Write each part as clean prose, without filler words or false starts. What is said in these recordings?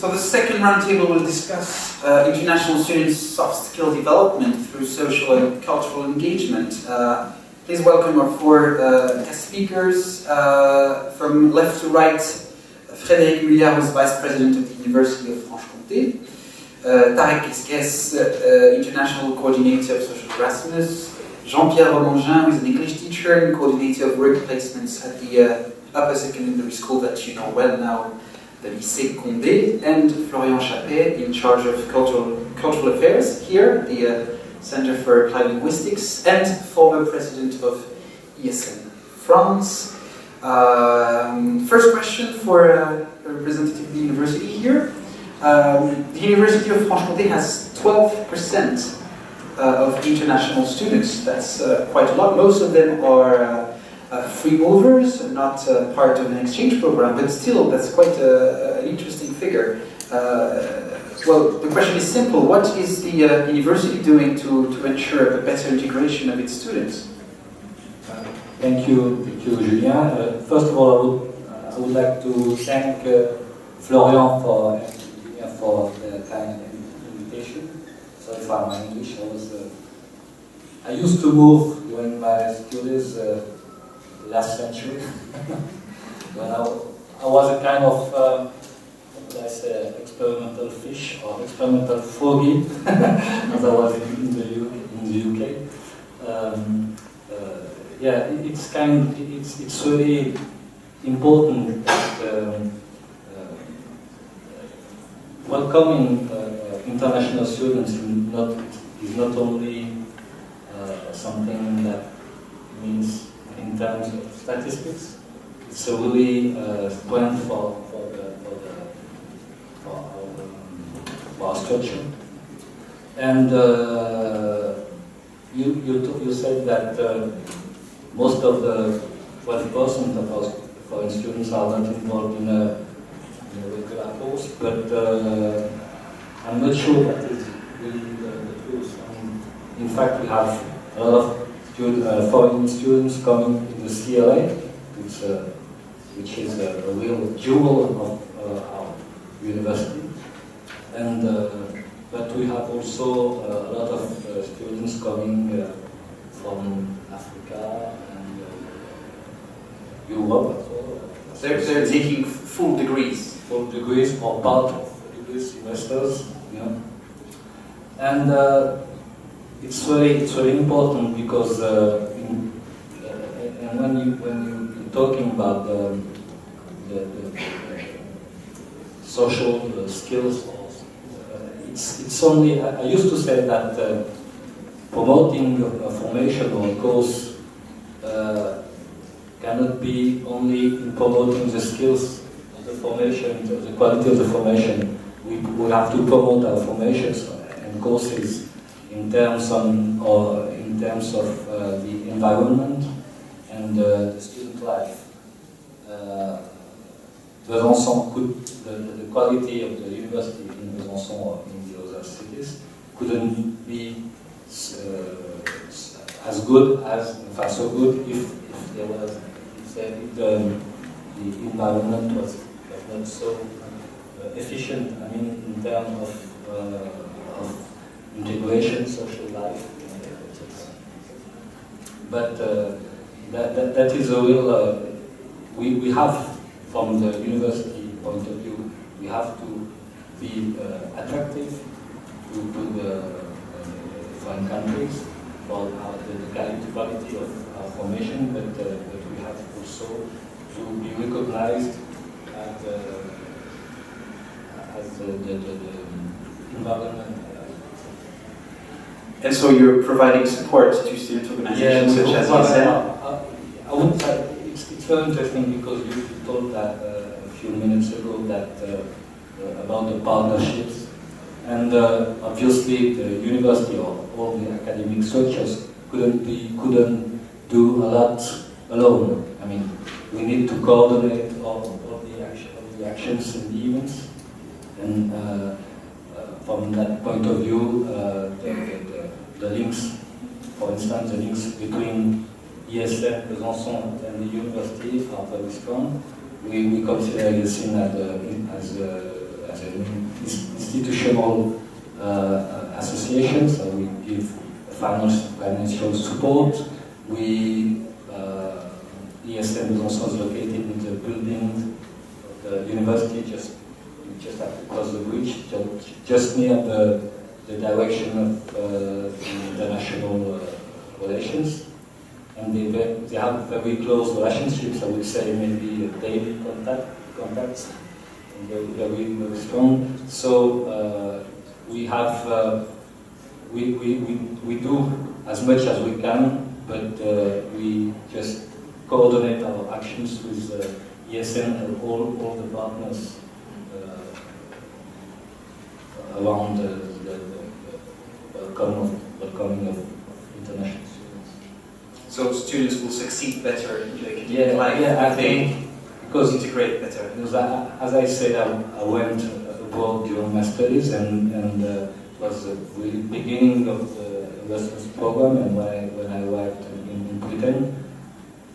So the second roundtable will discuss international students' soft skill development through social and cultural engagement. Please welcome our four guest speakers. From left to right, Frédéric Mulliard, who's Vice President of the University of Franche-Comté. Tarek Esques, International Coordinator of SocialErasmus. Jean-Pierre Romangin, who is an English teacher and Coordinator of Work Placements at the upper secondary school that you know well now, the Lycée Condé, and Florian Chappet, in charge of cultural affairs here, the Center for Applied Linguistics, and former president of ESN France. First question for a representative of the university here. The University of Franche-Comté has 12% of international students. That's quite a lot. Most of them are free movers, not part of an exchange program, but still that's quite an interesting figure. Well, the question is simple. What is the university doing to ensure a better integration of its students? Thank you, Julien. First of all, I would like to thank Florian for the kind invitation. Sorry for my English. I used to move during my studies last century. When I was a kind of what would I say, experimental fish or experimental froggy, as I was in the UK. Yeah, it's really important that welcoming international students is not only something that means in terms of statistics. It's a really strength for our structure. And you said that most of the 12% of our foreign students are not involved in a regular course, but I'm not sure that is really the truth. In fact, we have a lot of foreign students coming in the CLA, which is a real jewel of our university. And but we have also a lot of students coming from Africa and Europe as well. They're taking full degrees. Full degrees or part of degrees, semesters, yeah. And it's very important because and when you're talking about the social skills, it's only, I used to say that promoting a formation or a course cannot be only in promoting the skills of the formation, the quality of the formation. We have to promote our formations and courses in terms of the environment and the student life. Besançon the quality of the university in Besançon or in the other cities couldn't be as good as, in fact, so good if there was, if the environment was not so efficient. I mean, in terms of integration, social life, etc. But that is a real. We have, from the university point of view, we have to be attractive to the foreign countries for the quality of our formation, but we have also to be recognized as the environment. And so you're providing support to student organizations such as ESN? I would say it's very interesting because you told that a few minutes ago that about the partnerships, and obviously the university or all the academic structures couldn't do a lot alone. I mean, we need to coordinate all the actions and the events, and from that point of view, the links, for instance, the links between ESN, Besançon, and the university are very strong. We consider ESN as a as an institutional association, so we give financial support. ESM is also located in the building of the university, just across the bridge, just near the direction of the international relations. And they have very close relationships, I would say maybe daily contacts, and very strong. So we have, we do as much as we can, but we just coordinate our actions with ESN and all the partners around the welcoming of international students. So students will succeed better in the academic life. Yeah, I think because integrate better. Because as I said, I went abroad during my studies, and it was the really beginning of the Erasmus program, and when I arrived in Britain,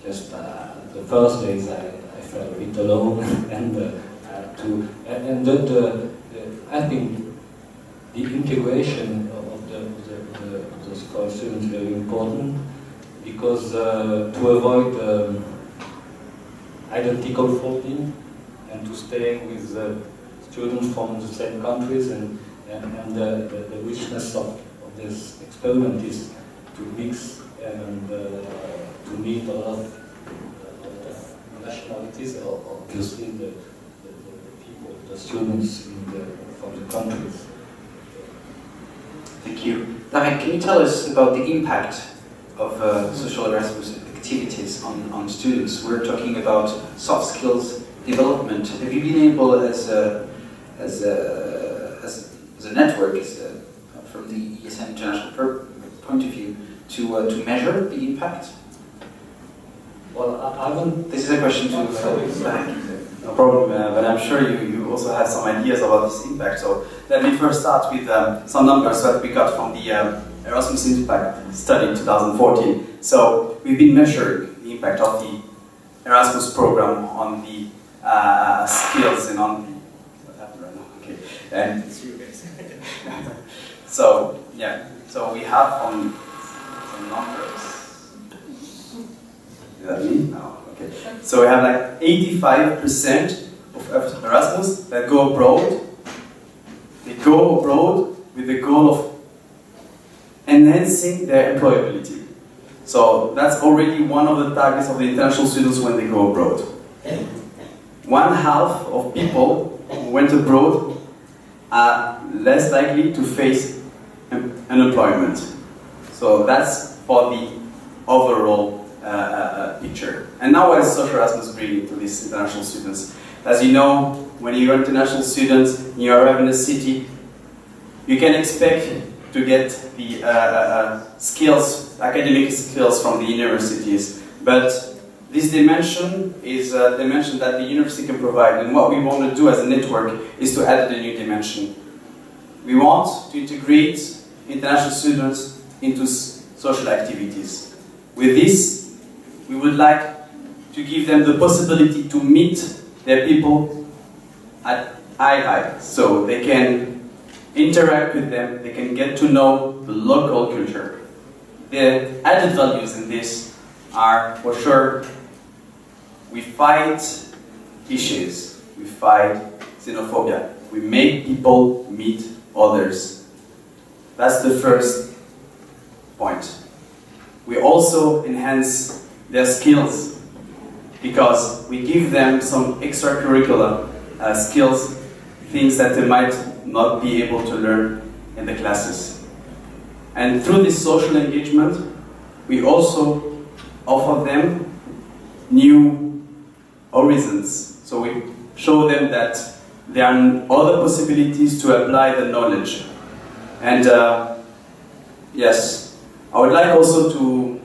just the first days I felt a bit alone, and I think the integration of those foreign students is very important, because to avoid identical faulting and to stay with students from the same countries, and the richness of this experiment is to mix and to meet a lot of nationalities, obviously the people, the students from the countries. Thank you. Tarek, can you tell us about the impact of SocialErasmus activities on students? We're talking about soft skills development. Have you been able, as a network, from the ESN international point of view, to measure the impact? Well, I haven't. This is a question to Tarek. No problem, but I'm sure you also have some ideas about this impact. So let me first start with some numbers that we got from the Erasmus Impact Study in 2014. So we've been measuring the impact of the Erasmus program on the skills and on what happened right now. Okay, and it's you guys. So yeah, so we have some numbers. Is that me? No. Okay. So we have like 85% of Erasmus that go abroad. They go abroad with the goal of enhancing their employability. So that's already one of the targets of the international students when they go abroad. 1/2 of people who went abroad are less likely to face unemployment. So that's for the overall picture. And now what is SocialErasmus bringing to these international students? As you know, when you're an international student and you arrive in a city, you can expect to get the skills, academic skills from the universities. But this dimension is a dimension that the university can provide, and what we want to do as a network is to add a new dimension. We want to integrate international students into social activities. With this, we would like to give them the possibility to meet their people at eye height, so they can interact with them, they can get to know the local culture. The added values in this are, for sure, we fight issues, we fight xenophobia, we make people meet others. That's the first point. We also enhance their skills because we give them some extracurricular skills, things that they might not be able to learn in the classes. And through this social engagement, we also offer them new horizons. So we show them that there are other possibilities to apply the knowledge. And yes, I would like also to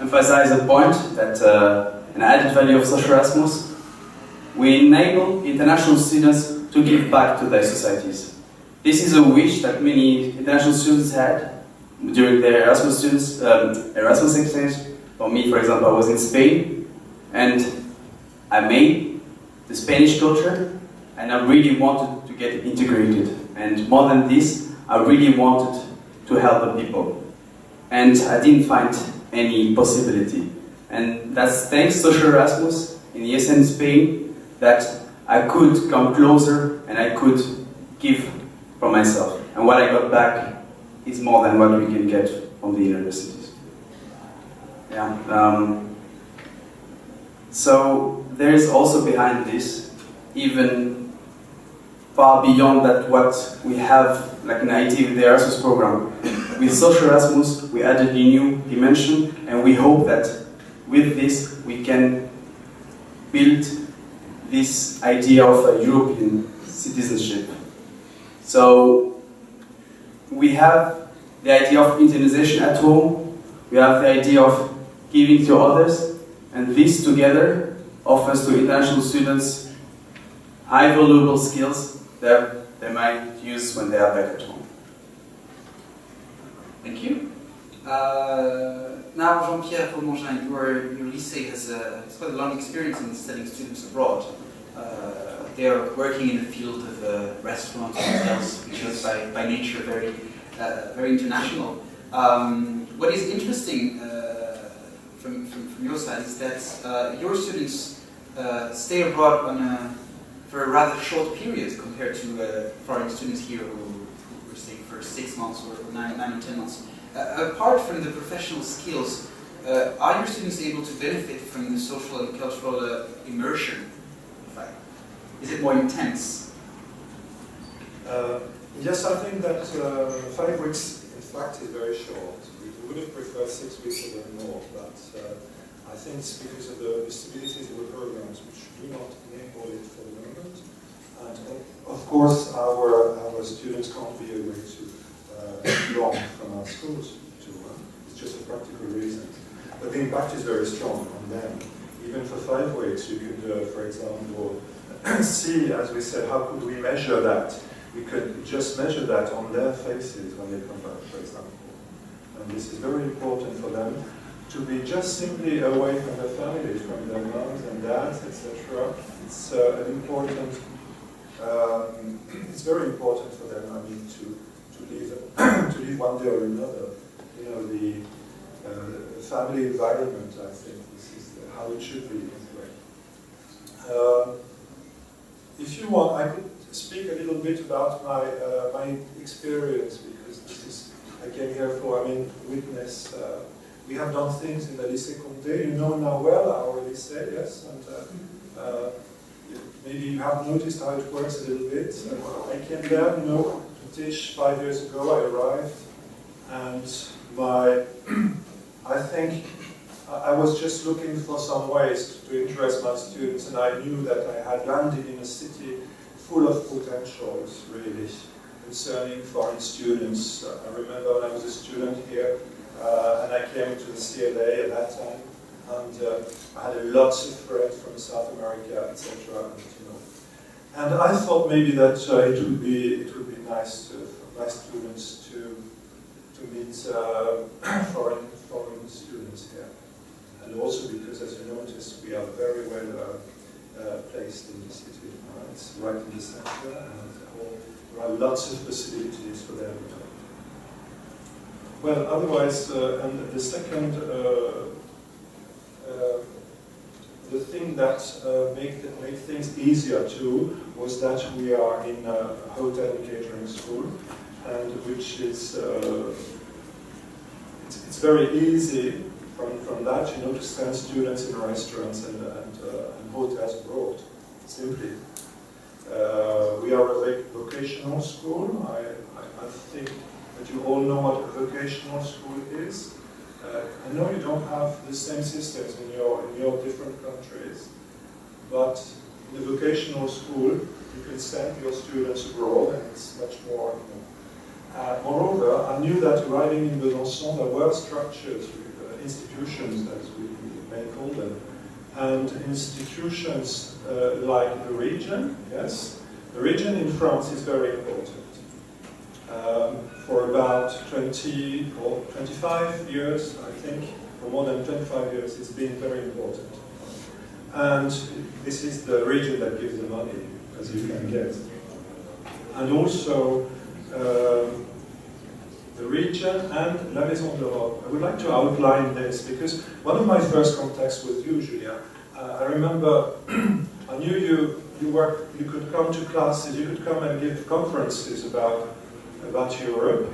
emphasize a point that an added value of SocialErasmus, we enable international students to give back to their societies. This is a wish that many international students had during their Erasmus exchange. For me, for example, I was in Spain, and I made the Spanish culture and I really wanted to get integrated. And more than this, I really wanted to help the people. And I didn't find any possibility. And that's thanks to SocialErasmus in ESN Spain that I could come closer and I could give from myself. And what I got back is more than what we can get from the universities. Yeah. So there is also behind this, even far beyond that what we have like an idea with the Erasmus program. With SocialErasmus, we added a new dimension, and we hope that with this we can build this idea of a European citizenship. So we have the idea of internationalization at home, we have the idea of giving to others, and this together offers to international students high valuable skills that they might use when they are back at home. Thank you. Now, Jean-Pierre Romangin, your lycée has quite a long experience in studying students abroad. They are working in the field of restaurants and hotels, which is by nature very international. What is interesting from your side is that your students stay abroad for a rather short period compared to foreign students here who are staying for 6 months or 9 or 10 months. Apart from the professional skills, are your students able to benefit from the social and cultural immersion? Is it more intense? Yes, I think that 5 weeks, in fact, is very short. We would have preferred 6 weeks or more, but I think it's because of the stabilities of the programs, which do not enable it for the moment. And of course, our students can't be away too long from our schools too. It's just a practical reason. But the impact is very strong on them. Even for 5 weeks, you could, for example, see, as we said, how could we measure that? We could just measure that on their faces when they come back, for example. And this is very important for them to be just simply away from their families, from their moms and dads, etc. It's an important. It's very important for them. I mean, to leave one day or another. You know, the family environment. I think this is how it should be. If you want, I could speak a little bit about my experience, because this is, I came here for, witness. We have done things in the Lycée Condé. You know now well our lycée, yes, and maybe you have noticed how it works a little bit. I came there, to teach 5 years ago. I arrived, and I think I was just looking for some ways to interest my students, and I knew that I had landed in a city full of potentials, really, concerning foreign students. I remember when I was a student here, and I came to the CLA at that time, and I had lots of friends from South America, etc. And I thought maybe that it would be nice for my students to meet foreign students here. And also because, as you notice, we are very well placed in the city. It's right in the center, and there are lots of facilities for them. Well, otherwise, and the second, the thing that made things easier too was that we are in a hotel and catering school, and which is it's very easy from that, to send students in restaurants and hotels abroad, simply. We are a vocational school. I think that you all know what a vocational school is. I know you don't have the same systems in your different countries, but in the vocational school, you can send your students abroad, and it's much more. Moreover, I knew that arriving in Besançon, there were structures, institutions, as we may call them, and institutions like the region. Yes, the region in France is very important. For about 20 or 25 years, I think, for more than 25 years, it's been very important. And this is the region that gives the money. as you can get. And also the region and La Maison d'Europe. I would like to outline this because one of my first contacts with you, Julia, I remember I knew you could come to classes, you could come and give conferences about Europe,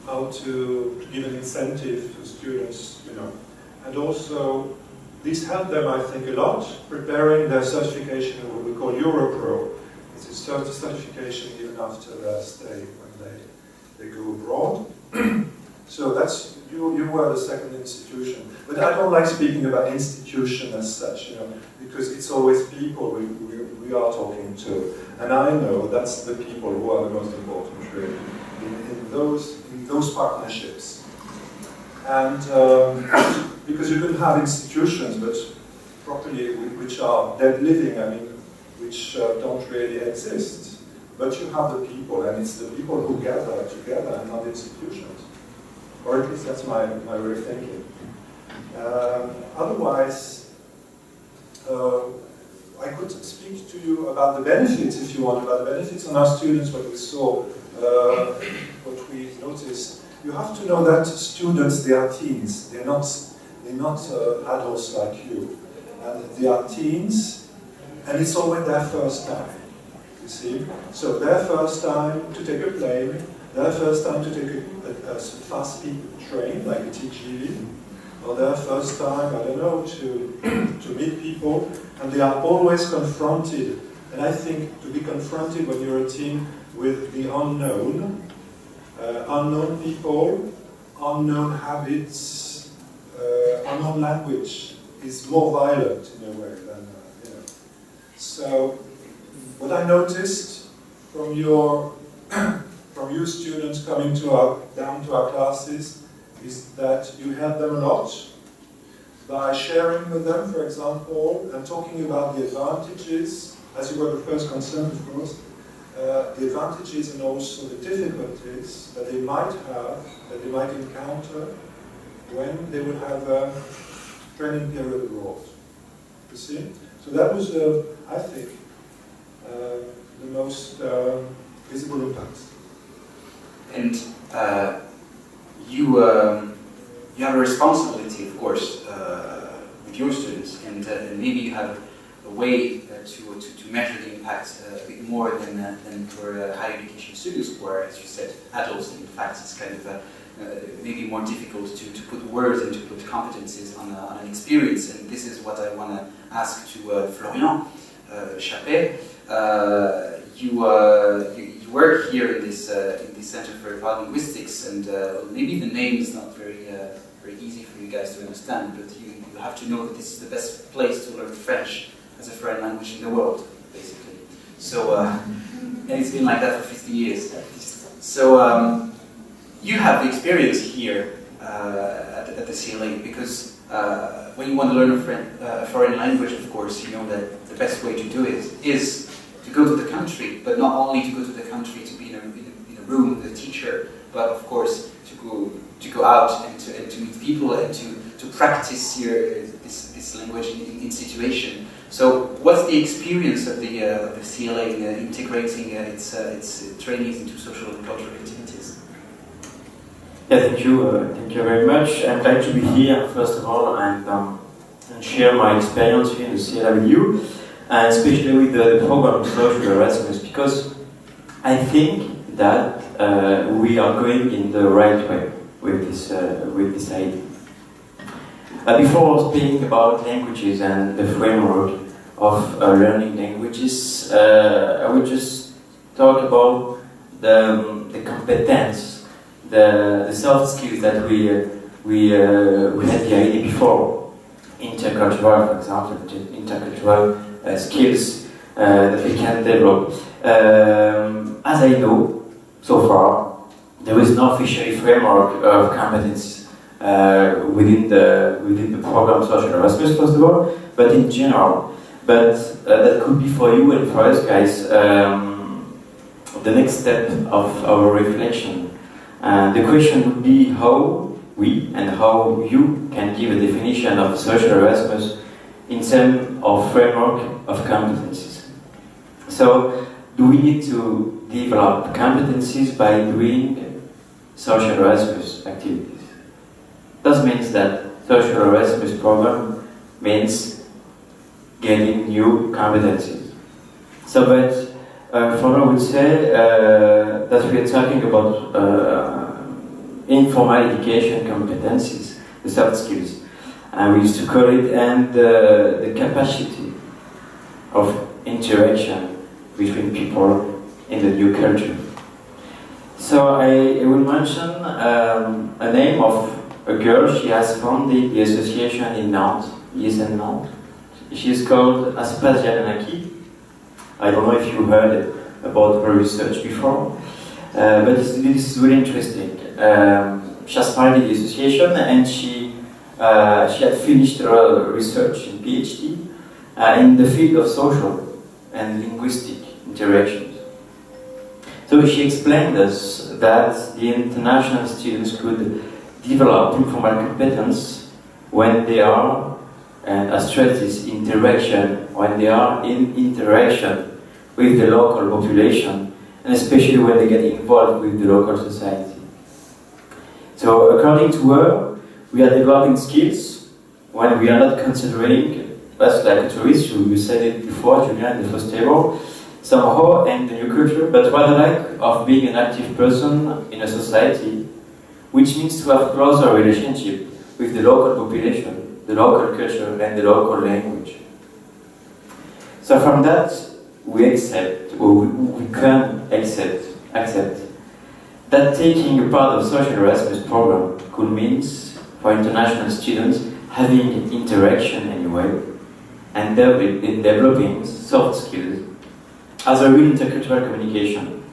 how to give an incentive to students, you know. And also, this helped them, I think, a lot, preparing their certification, what we call Europro. It's a certification even after their stay when they go abroad. So that's, you were the second institution. But I don't like speaking about institution as such, you know, because it's always people we are talking to. And I know that's the people who are the most important, really, in those partnerships. And because you can have institutions, but properly, which are dead living, I mean, which don't really exist. But you have the people, and it's the people who gather together and not institutions. Or at least that's my way of thinking. Otherwise, I could speak to you about the benefits, if you want, about the benefits on our students, what we saw, what we noticed. You have to know that students, they are teens. They're not adults like you. And they are teens, and it's always their first time, you see. So their first time to take a plane, their first time to take a fast-speed train, like a TGV, or their first time, I don't know, to meet people, and they are always confronted. And I think to be confronted when you're a teen with the unknown, unknown people, unknown habits, unknown language is more violent in a way than, you know. So, what I noticed from you students coming down to our classes is that you help them a lot by sharing with them, for example, and talking about the advantages, as you were the first concerned, of course, the advantages and also the difficulties that they might have, that they might encounter when they would have a training period abroad. You see? So that was, I think, the most visible impact. And you have a responsibility, of course, with your students, and maybe you have a way to measure the impact a bit more than for higher education students, who are, as you said, adults. In fact, it's kind of maybe more difficult to put words and to put competencies on an experience. And this is what I want to ask to Florian Chappet. You work here in this Center for Applied Linguistics, and maybe the name is not very easy for you guys to understand, but you have to know that this is the best place to learn French as a foreign language in the world, basically. So, and it's been like that for 50 years. So, you have the experience here at the CLA, because when you want to learn a foreign language, of course, you know that the best way to do it is to go to the country, but not only to go to the country to be in a room with a teacher, but of course to go out and to meet people and to practice this language in situation. So, what's the experience of the CLA in integrating its trainees into social and cultural activities? Yeah, thank you very much. I'm glad to be here, first of all, and share my experience here in the CLA with you, and especially with the program SocialErasmus, because I think that we are going in the right way with this idea. Before speaking about languages and the framework of learning languages, I would just talk about the competence, the soft skills that we had the idea before. Intercultural, for example, intercultural skills that we can develop. As I know, so far, there is no official framework of competence within the program SocialErasmus, first of all, but in general. But that could be for you and for us guys the next step of our reflection. The question would be how we and how you can give a definition of SocialErasmus in terms of framework of competencies. So, do we need to develop competencies by doing social Erasmus activities? That means that social Erasmus program means getting new competencies. So, but for now, I would say that we are talking about informal education competencies, the soft skills, and we used to call it, and the capacity of interaction between people in the new culture. So I will mention a name of a girl. She has founded the association in Nantes, ISN Nantes. She is called Aspasia Lanaki. I don't know if you heard about her research before, but this is really interesting. She has founded the association, and she had finished her research in PhD in the field of social and linguistic interactions. So she explained us that the international students could develop informal competence when they are, and as stressed this interaction, when they are in interaction with the local population, and especially when they get involved with the local society. So according to her, we are developing skills when we are not considering us like a tourist. You said it before, Julian, in the first table, somehow, and the new culture, but rather like of being an active person in a society, which means to have closer relationship with the local population, the local culture, and the local language. So from that, we accept, or we can accept that taking a part of social Erasmus program could mean for international students having interaction anyway, and developing soft skills as a real intercultural communication.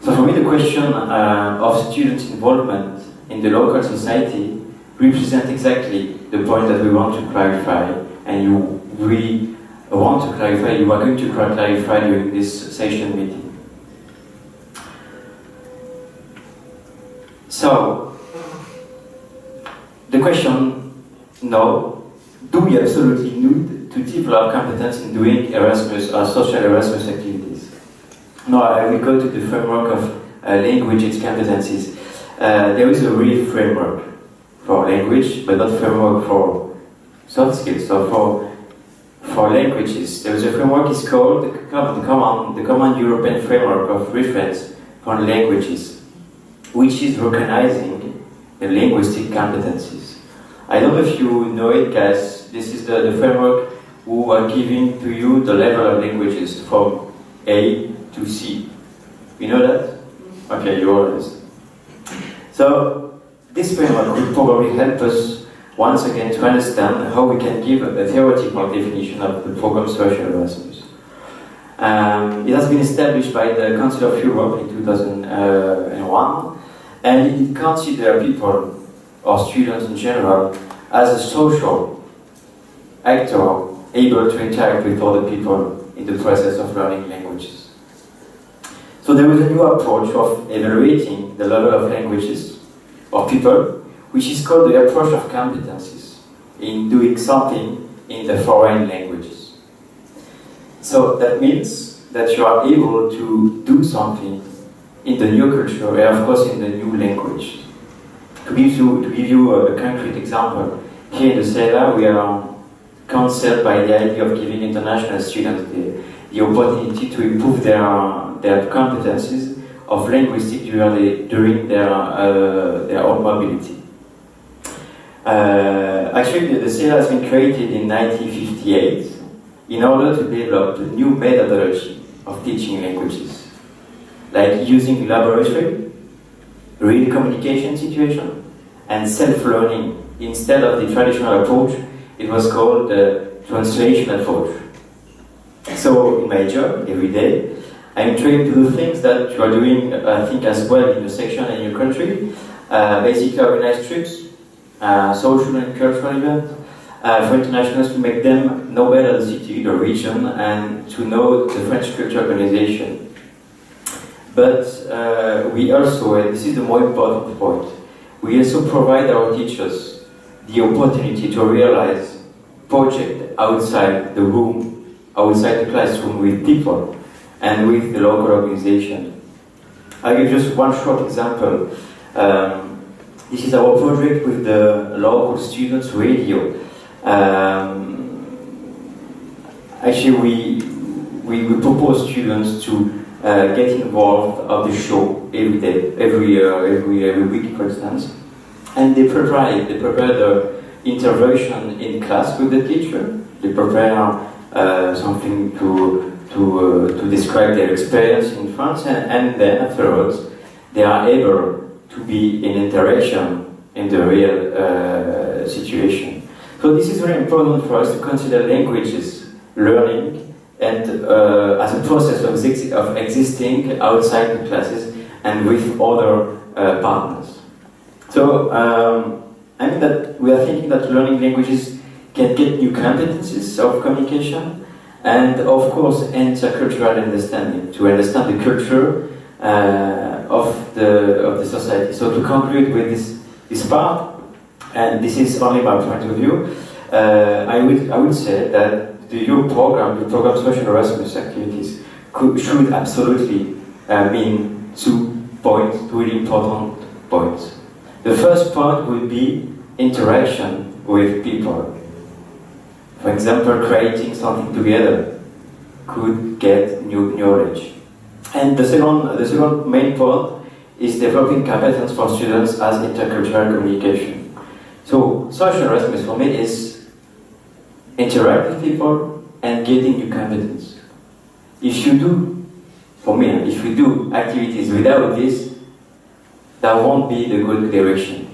So for me, the question of student involvement in the local society represents exactly the point that we want to clarify, and we want to clarify, you are going to clarify during this session meeting. So, the question now, do we absolutely need to develop competence in doing Erasmus or social Erasmus activities? No, I will go to the framework of language competencies. There is a real framework for language, but not framework for soft skills. So for languages, there is a framework. It's called the Common European Framework of Reference for Languages, which is recognizing the linguistic competencies. I don't know if you know it, guys. This is the framework who are giving to you the level of languages from A to C. You know that? Okay, you're honest. So this framework will probably help us once again to understand how we can give a theoretical definition of the program Social Erasmus. It has been established by the Council of Europe in 2001, and it considers people, or students in general, as a social actor able to interact with other people in the process of learning languages. So there is a new approach of evaluating the level of languages of people, which is called the approach of competencies in doing something in the foreign languages. So that means that you are able to do something in the new culture and of course in the new language. To give you a concrete example, here in the CELA we are concerned by the idea of giving international students the opportunity to improve their competencies of linguistics during their own mobility. Actually, the CELA has been created in 1958 in order to develop a new methodology of teaching languages, like using laboratory, real communication situation, and self-learning. Instead of the traditional approach, it was called the translation approach. So in my job, every day, I'm trying to do things that you are doing, I think, as well in your section and your country. Basically organize trips, social and cultural events for internationals to make them know better the city, the region, and to know the French Culture Organization. But we also, and this is the more important point, we also provide our teachers the opportunity to realize projects outside the room outside the classroom with people and with the local organization. I'll give just one short example. This is our project with the local students' radio. Actually, we propose students to get involved of the show every day, every week, for instance, and they prepare the intervention in class with the teacher. They prepare something to describe their experience in France, and then afterwards they are able to be in interaction in the real situation. So this is very important for us to consider languages learning and as a process of existing outside the classes and with other partners. So I mean that we are thinking that learning languages can get new competencies of communication and of course intercultural understanding, to understand the culture of the society. So to conclude with this part, and this is only my point of view, I would say that the program SocialErasmus activities should absolutely mean 2 points, 2 really important points. The first point would be interaction with people. For example, creating something together could get new knowledge. And the second main point is developing competence for students as intercultural communication. So SocialErasmus for me is interact with people and getting new competence. If you do, for me, if you do activities without this, that won't be the good direction.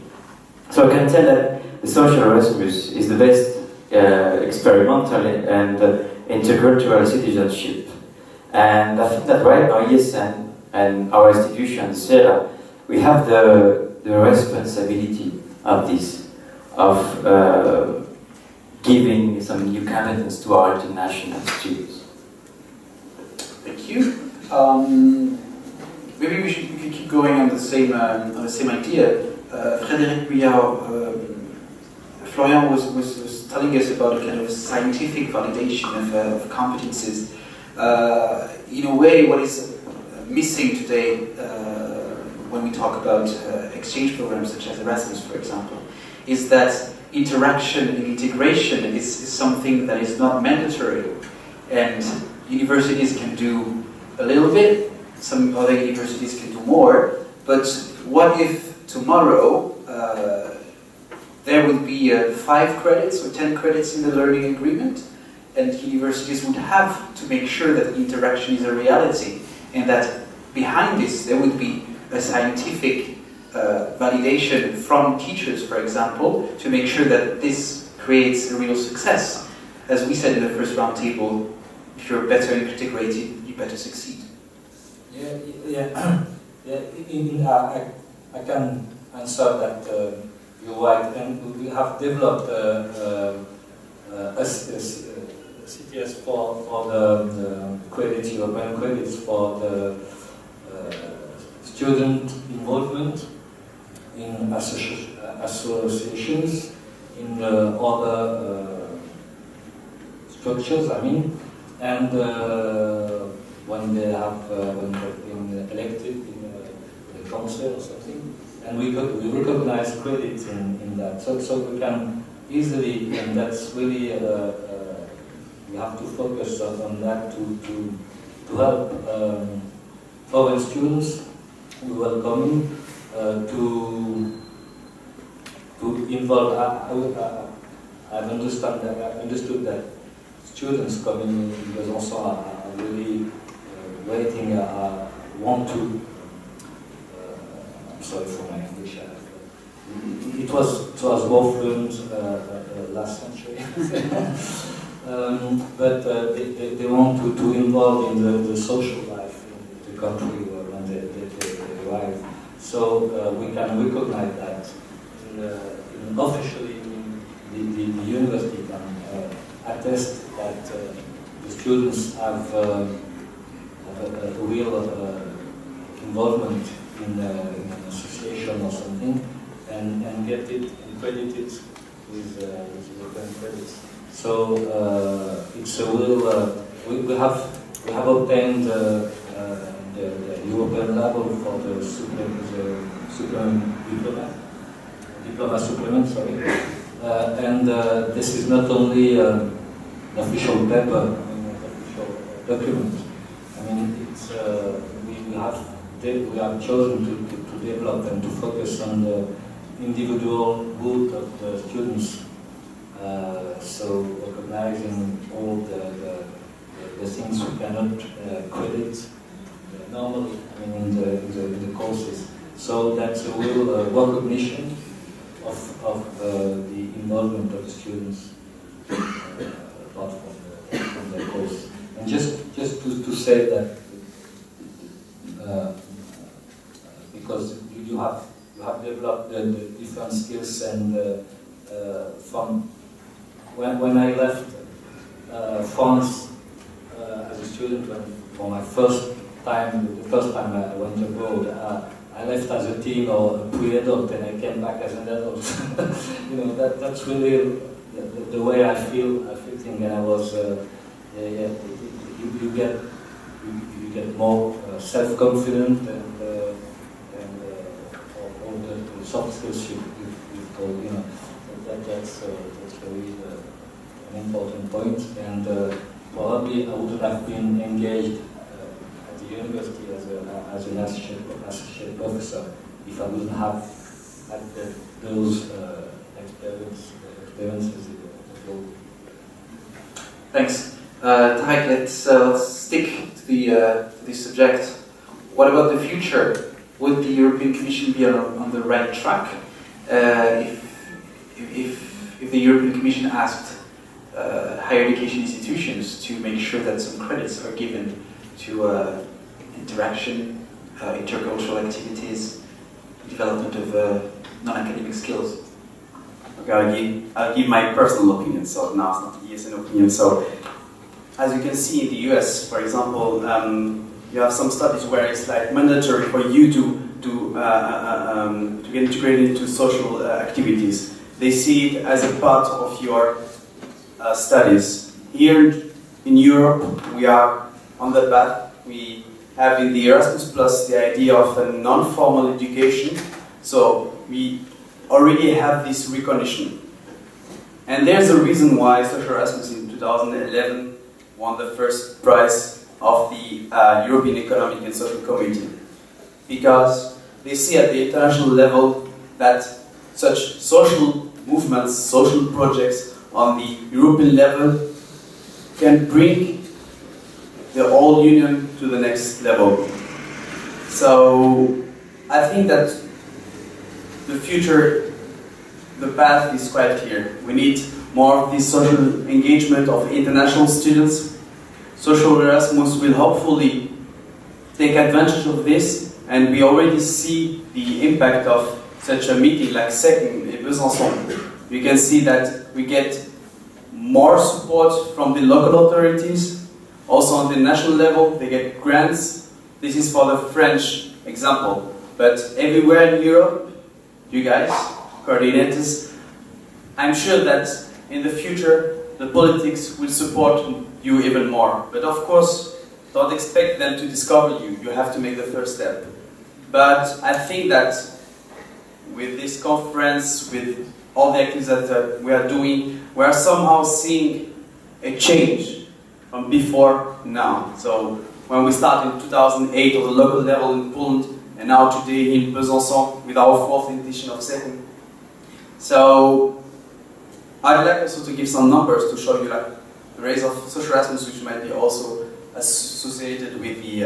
So I can tell that the SocialErasmus is the best experimental and intercultural citizenship. And I think that right now, ESN and our institution, SERA, we have the responsibility of this, of giving some new competence to our international students. Thank you. Maybe we could keep going on the same idea. Frédéric Florian was telling us about a kind of scientific validation of competences. In a way, what is missing today when we talk about exchange programs such as Erasmus, for example, is that interaction and integration is something that is not mandatory, and universities can do a little bit, some other universities can do more, but what if tomorrow there would be 5 credits or 10 credits in the learning agreement, and universities would have to make sure that interaction is a reality, and that behind this there would be a scientific validation from teachers, for example, to make sure that this creates a real success. As we said in the first roundtable, if you're better integrated, you better succeed. I can answer that. You're right, and we have developed a CTS for the credits, European credits for the student involvement in associations, in other structures, and when they have been elected in the council or something, and we recognize credit in that. So we can easily, and that's really we have to focus on that to help foreign students we welcome to involve. I've understood that students coming because also are really waiting, want to. I'm sorry for my English. It was more fluent last century, but they want to involve in the social life in the country when they arrive. So we can recognize that officially the university can attest that the students have a real involvement in an association or something, and get it credited with European credits. So it's a real we have obtained the European level for the diploma supplement, sorry. And this is not only an official paper, I mean, an official document. I mean, it's, we have chosen to develop and to focus on the individual good of the students. So recognizing all the things we cannot credit normally, I mean, in the courses. So that's a real recognition of the involvement of the students apart from the course. And just to say that because you have developed the different skills, and from when I left France as a student, for my first time, the first time I went abroad, I left as a teen or a pre-adult, and I came back as an adult. You know, that's really the way I feel things, and I was you get more self-confident and all the soft skills you told, you know. That's really an important point, and probably I would have been engaged at the university as an associate professor if I wouldn't have had those experiences. Thanks. Tarek, let's stick to this subject. What about the future? Would the European Commission be on the right track if the European Commission asked higher education institutions to make sure that some credits are given to interaction, intercultural activities, development of non-academic skills? Okay, I'll give my personal opinion, so now it's not yes an opinion. So, as you can see in the US, for example, you have some studies where it's like mandatory for you to get integrated into social activities. They see it as a part of your studies. Here in Europe, we are on the path. We have in the Erasmus Plus the idea of a non-formal education. So we already have this recognition. And there's a reason why SocialErasmus in 2011 won the first prize of the European Economic and Social Committee. Because they see at the international level that such social movements, social projects on the European level can bring the whole union to the next level. So I think that the future, the path is quite clear. We need more of this social engagement of international students. SocialErasmus will hopefully take advantage of this, and we already see the impact of such a meeting like SEC in Besançon. We can see that we get more support from the local authorities. Also on the national level, they get grants. This is for the French example. But everywhere in Europe, you guys, Cordinators, I'm sure that in the future, the politics will support you even more. But of course, don't expect them to discover you. You have to make the first step. But I think that with this conference, with all the activities that we are doing, we are somehow seeing a change from before now. So when we started in 2008 on the local level in Poland, and now today in Besançon with our 4th edition of SEC. So I'd like also to give some numbers to show you like the rise of SocialErasmus, which might be also associated with the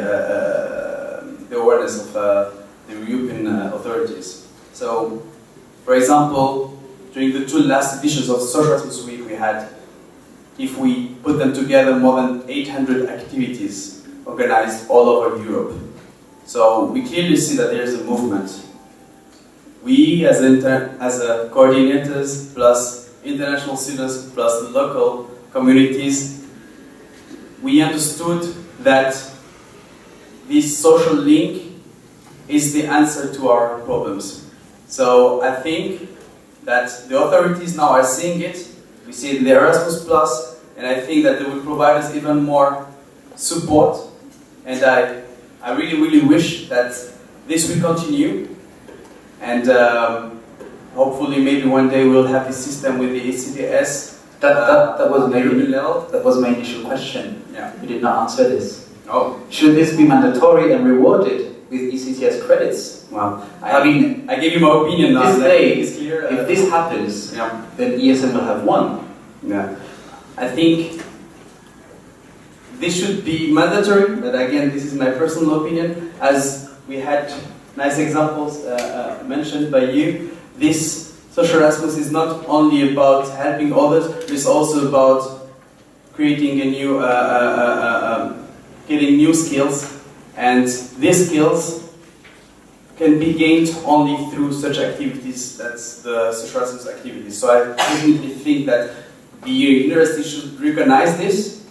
awareness of the European authorities. So, for example, during the 2 last editions of SocialErasmus Week, we had, if we put them together, more than 800 activities organized all over Europe. So we clearly see that there is a movement. We, as a coordinators, plus international students, plus the local communities, we understood that this social link is the answer to our problems. So I think that the authorities now are seeing it. We see it in the Erasmus Plus, and I think that they will provide us even more support, and I really, really wish that this will continue, and hopefully maybe one day we'll have this system with the ECTS. That was my European level. that was my initial question. Yeah. You did not answer this. Oh, Should this be mandatory and rewarded with ECTS credits? well, I mean, I gave you my opinion on this that. day, It's clear. if this happens, Yeah. then ESN will have won. Yeah. I think this should be mandatory, but again, this is my personal opinion. As we had nice examples mentioned by you, this SocialErasmus is not only about helping others, but it's also about creating a new, getting new skills, and these skills can be gained only through such activities. That's the SocialErasmus activities. So I definitely think that the university should recognize this,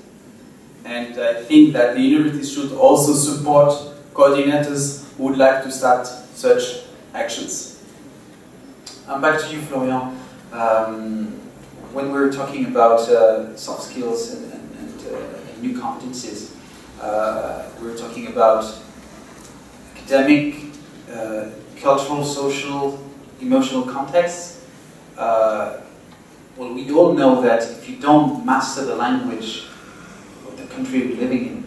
and I think that the university should also support coordinators who would like to start such actions. Back to you, Florian. When we're talking about soft skills and new competencies, we're talking about academic, cultural, social, emotional contexts. Well, we all know that if you don't master the language of the country you're living in,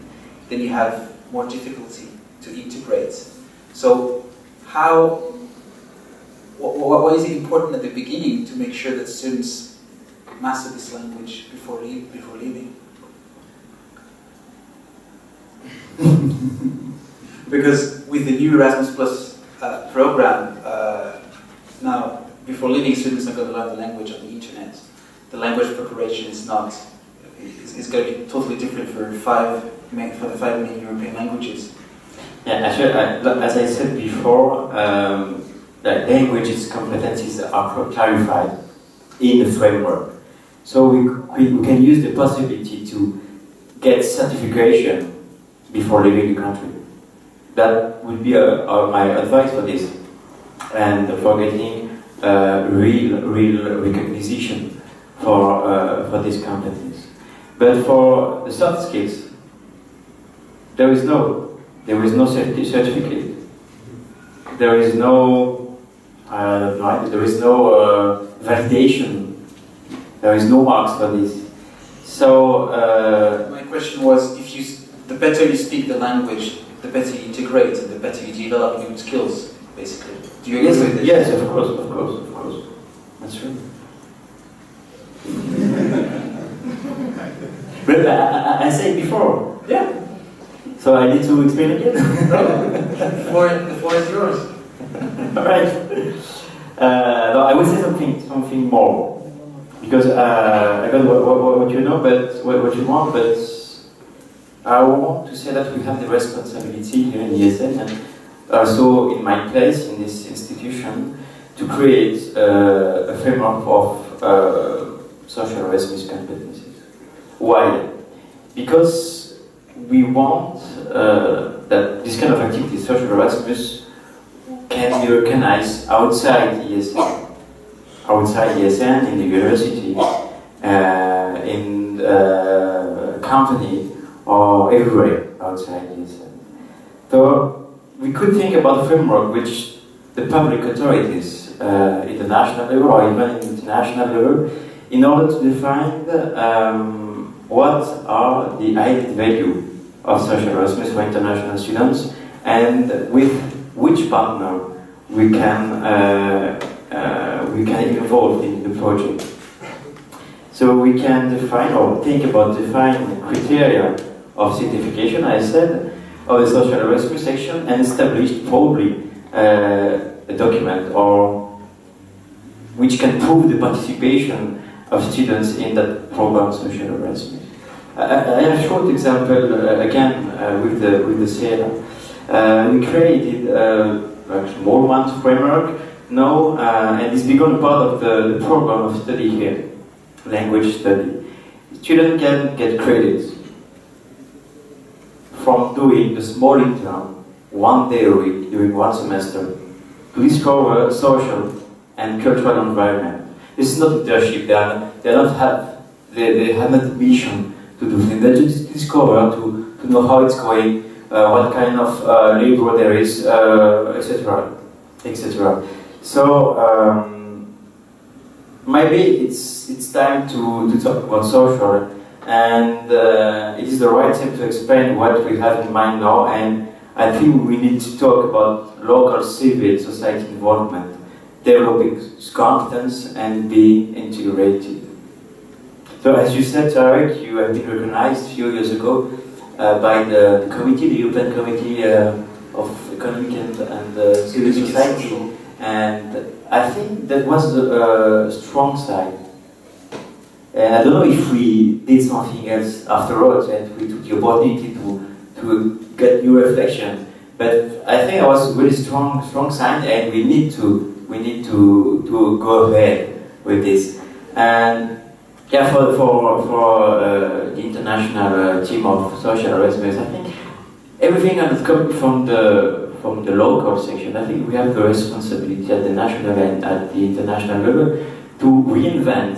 then you have more difficulty to integrate. So, what is it important at the beginning to make sure that students master this language before leaving? Because with the new Erasmus Plus program, now before leaving, students are going to learn the language on the internet. The language preparation is not. It's going to be totally different for the 5 main European languages. Yeah, actually, as I said before, the languages competencies are clarified in the framework. So we can use the possibility to get certification before leaving the country. That would be my advice for this, and for getting real recognition for these competencies. But for the soft skills, there is no certificate. There is no validation. There is no marks for this. So my question was, the better you speak the language, the better you integrate, and the better you develop new skills. Basically, do you agree with this? yes, of course. That's true. But I said before. Yeah. So I need to explain again. The floor is yours. All right. No, I will say something more, because I got what you know, but what you want. But I want to say that we have the responsibility here in ESN, and also in my place in this institution, to create a framework of SocialErasmus competencies. Why? Because we want that this kind of activity, SocialErasmus, can be recognized outside ESN, in the university, in the company, or everywhere outside ESN. So we could think about a framework which the public authorities, in the national level or even in the international level, in order to define what are the added value of SocialErasmus for international students, and with which partner we can involve in the project. So we can define or think about defining criteria of certification, I said, of the SocialErasmus section, and establish probably a document or which can prove the participation of students in that program, SocialErasmus. I have a short example again with the Sierra. We created a small month framework now, and it's become part of the program of study here, language study. Students can get credits from doing a small intern 1 day a week during 1 semester to discover social and cultural environment. This is not internship. They don't have they have not a mission to do things. They just discover to know how it's going, what kind of labor there is, etc., etc. So maybe it's time to talk about social, and it is the right time to explain what we have in mind now. And I think we need to talk about local civil society involvement, developing competence and being integrated. So as you said, Tarek, you have been recognized a few years ago by the committee, the European Committee of Economic and Civil Society, and I think that was a strong side. And I don't know if we did something else afterwards and we took the opportunity to get new reflection, but I think it was a really strong sign, and we need to go ahead with this. And yeah, for the international team of SocialErasmus, I think everything that is coming from the local section, I think we have the responsibility at the national and at the international level to reinvent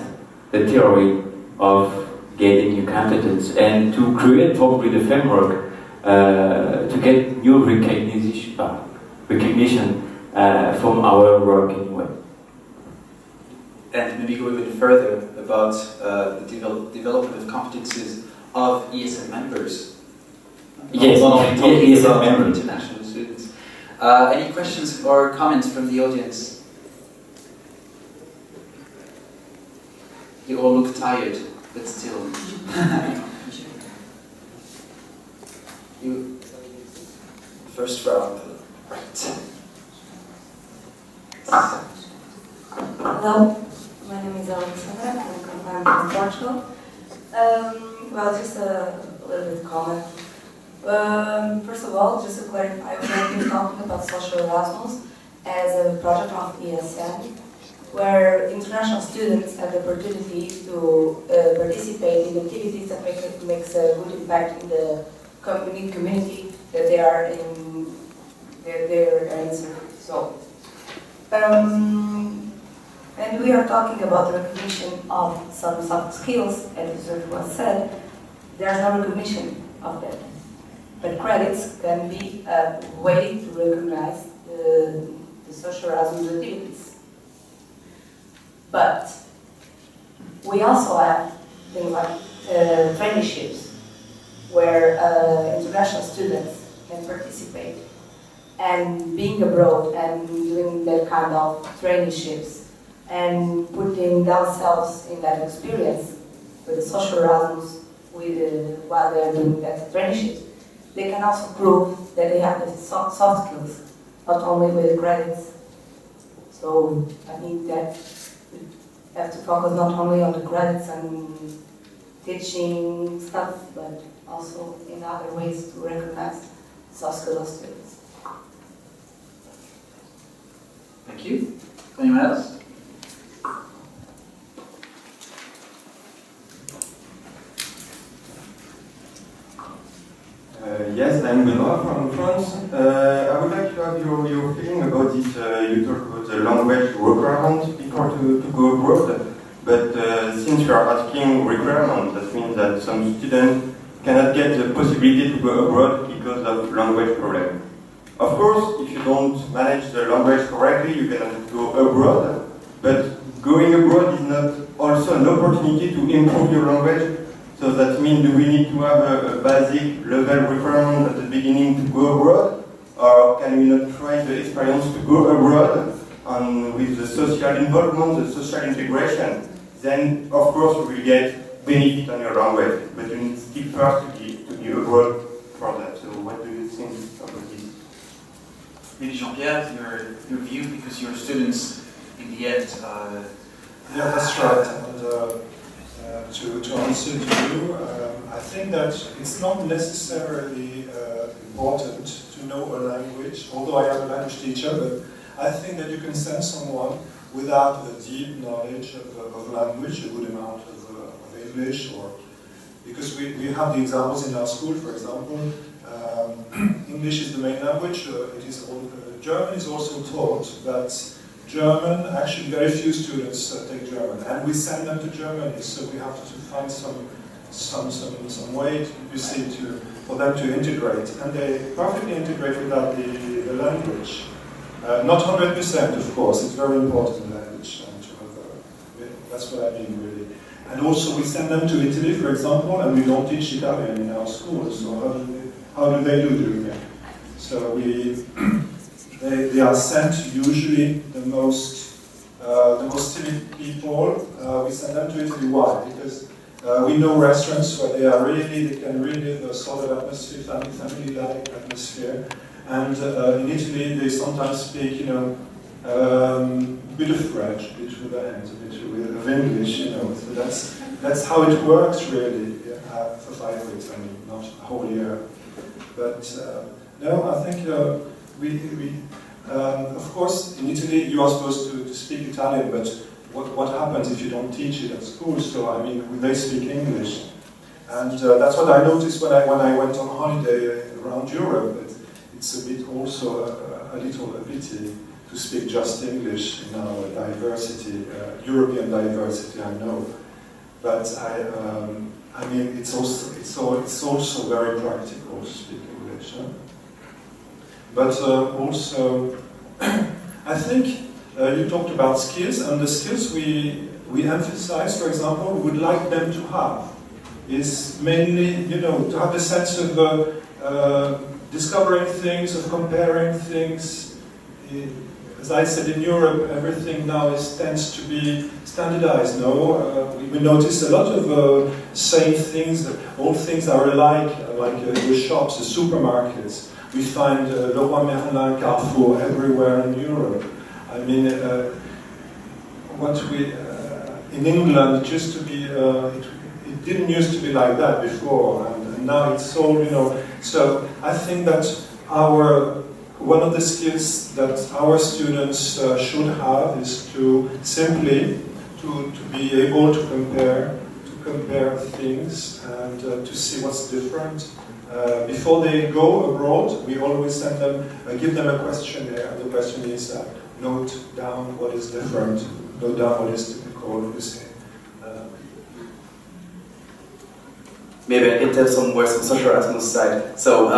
the theory of getting new competence and to create probably the framework to get new recognition from our work anyway. And maybe go a bit further about the development of competencies of ESM members. Yes, not only talking ESM about members. international students. Any questions or comments from the audience? You all look tired, but still. You first round, right? Hello, my name is Alexandra. I'm from Portugal. Well, just a little bit comment. First of all, just to clarify, we have been talking about SocialErasmus as a project of ESM, where international students have the opportunity to participate in activities that makes a good impact in the community that they are in. So, and we are talking about the recognition of some soft skills, as it was said. There's no recognition of that. But credits can be a way to recognize the SocialErasmus activities. But we also have things like traineeships, where international students can participate. And being abroad and doing that kind of traineeships and putting themselves in that experience with the SocialErasmus while they're doing that traineeships, they can also prove that they have the soft skills, not only with the credits. So I think that we have to focus not only on the credits and teaching stuff, but also in other ways to recognize soft skills of students. Thank you. Anyone else? Yes, I'm Benoit from France. I would like to have your feeling about this. You talked about the language requirement before to go abroad, but since you are asking requirement, that means that some students cannot get the possibility to go abroad because of language problem. Of course, if you don't manage the language correctly, you cannot go abroad, but going abroad is not also an opportunity to improve your language. So that means, do we need to have a basic level requirement at the beginning to go abroad? Or can we not try the experience to go abroad and with the social involvement, the social integration? Then, of course, we will get benefit on your language, but you need to stick first to be abroad for that. So what do you think about this? Maybe Jean-Pierre, your view, because your students, in the end... Yeah, that's right. And, to answer to you, I think that it's not necessarily important to know a language, although I am a language teacher, but I think that you can send someone without a deep knowledge of language, a good amount of English, or because we have the examples in our school, for example, English is the main language, German is also taught, but German, actually very few students take German, and we send them to Germany, so we have to find some way, you see, for them to integrate, and they perfectly integrate without the language. Not 100%, of course, it's very important, the language, and to have, that's what I mean, really. And also we send them to Italy, for example, and we don't teach Italian in our schools, so how do they do it? So they are sent usually the most timid people. We send them to Italy. Why? Because we know restaurants where they can really live a sort of atmosphere, family-like atmosphere. And in Italy, they sometimes speak, a bit of French, a bit with the hands, a bit of English, So that's how it works, really, for 5 weeks. I mean, not a whole year. But no, I think of course, in Italy, you are supposed to speak Italian, but what happens if you don't teach it at school? So, I mean, they speak English. And that's what I noticed when I went on holiday around Europe. It's a bit also a little a pity to speak just English in our diversity, European diversity, I know. But I mean, it's also very practical to speak English. Huh? But also, I think you talked about skills, and the skills we emphasize, for example, we would like them to have is mainly, to have a sense of discovering things, of comparing things. As I said, in Europe, everything now tends to be standardized. No, we notice a lot of same things. All things are alike, like the shops, the supermarkets. We find Leroy Merlin, Carrefour everywhere in Europe. I mean, in England, it used to be. It didn't used to be like that before, and now it's all, So I think that one of the skills that our students should have is to simply to be able to compare things and to see what's different. Before they go abroad, we always give them a questionnaire. The question is note down what is different, note down what is typical. Maybe I can tell some words on SocialErasmus side. So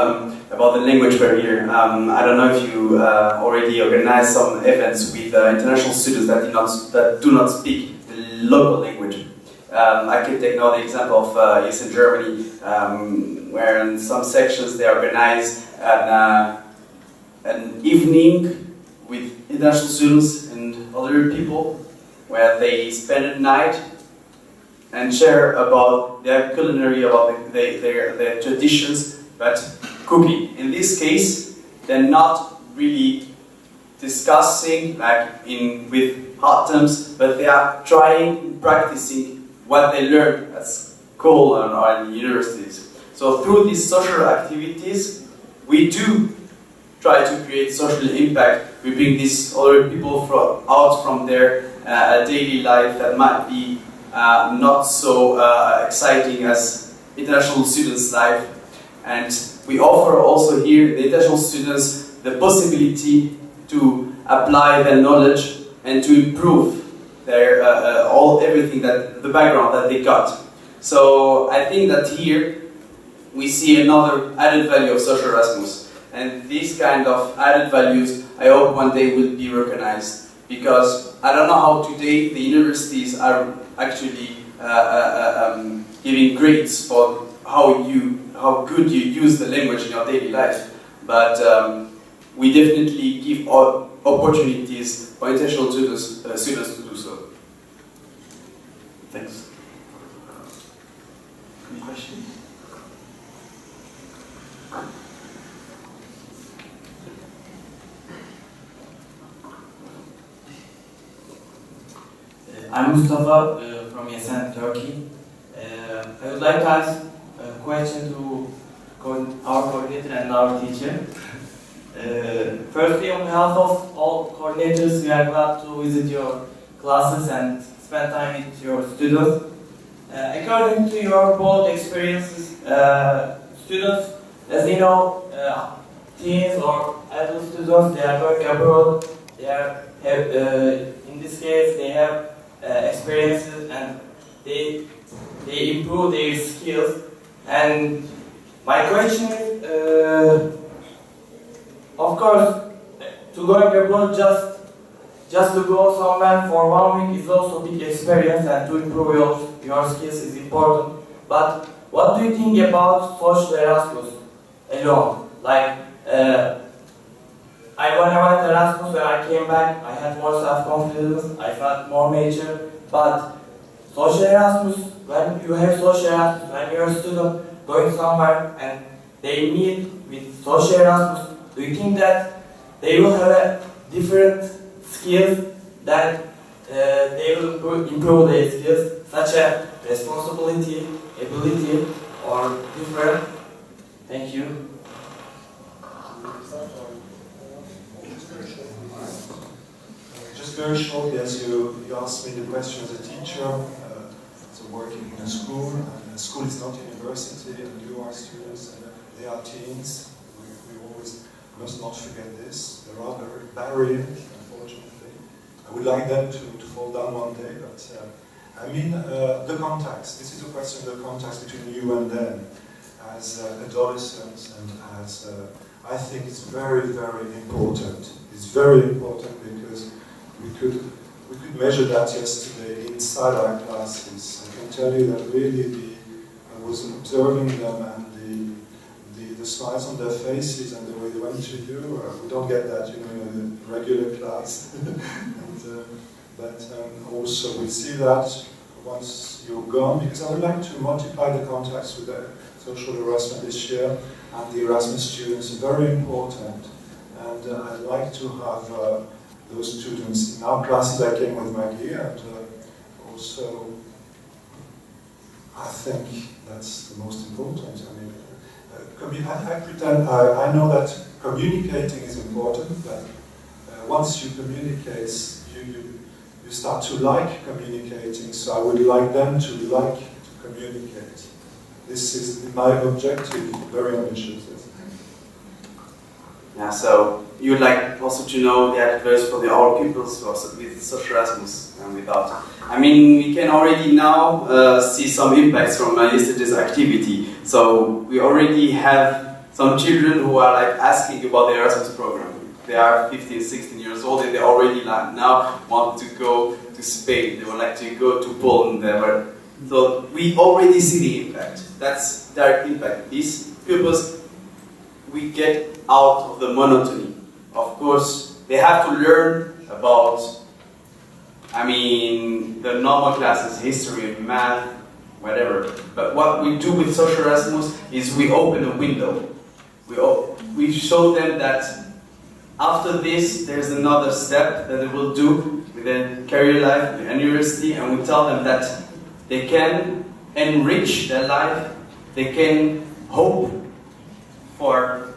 about the language barrier, I don't know if you already organized some events with international students that do not speak the local language. I can take now the example of in Germany, where in some sections they organize an evening with international students and other people, where they spend a night and share about their culinary, about their traditions, but cooking. In this case, they're not really discussing with hard terms, but they are practicing what they learned at school or in universities. So through these social activities, we do try to create social impact. We bring these other people out from their daily life that might be not so exciting as international students' life, and we offer also here the international students the possibility to apply their knowledge and to improve their everything that the background that they got. So I think that here we see another added value of SocialErasmus, and these kind of added values I hope one day will be recognized, because I don't know how today the universities are actually giving grades for how good you use the language in your daily life, but we definitely give opportunities for international students to do so. Thanks. Any questions? I'm Mustafa from Yesen, Turkey. I would like to ask a question to our coordinator and our teacher. Firstly, on behalf of all coordinators, we are glad to visit your classes and spend time with your students. According to your both experiences, students, as you know, teens or adult students, they are going abroad, they are have, in this case, they have experiences and they improve their skills. And my question is, of course, to going abroad just to go somewhere for 1 week is also a big experience, and to improve your skills is important. But what do you think about social Erasmus alone? Like, when I went Erasmus, when I came back, I had more self-confidence, I felt more mature. But social Erasmus, when you have social Erasmus, when you're a student going somewhere and they meet with social Erasmus, do you think that they will have a different skills that they will improve their skills, such as responsibility, ability, or different? Thank you. Just very shortly, as you asked me the question as a teacher, so working in a school, and a school is not university, and you are students, and they are teens. We always must not forget this. There are barriers, unfortunately. I would like them to fall down one day, but I mean the contacts. This is a question of the contacts between you and them as adolescents, and as I think it's very, very important. It's very important because we could measure that yesterday inside our classes. I can tell you that really I was observing them, and the smiles on their faces and the way they went to you. We don't get that, you know, in a regular class. But also we see that once you're gone, because I would like to multiply the contacts with the social Erasmus this year, and the Erasmus students are very important. And I'd like to have those students in our classes. I came with Maggie, and also I think that's the most important. I mean, I know that communicating is important, but once you communicate, you start to like communicating, so I would like them to like to communicate. This is my objective, very ambitious. Yeah, so you would like also to know the advice for our pupils with SocialErasmus and without. I mean, we can already now see some impacts from yesterday's activity. So we already have some children who are like asking about the Erasmus program. They are 15, 16 years old, and they already like now want to go to Spain. They would like to go to Poland. So we already see the impact. That's direct impact. These pupils, we get out of the monotony. Of course, they have to learn about, I mean, the normal classes, history, math, whatever. But what we do with SocialErasmus is we open a window. We show them that after this, there's another step that they will do with their career life and university, and we tell them that they can enrich their life, they can hope for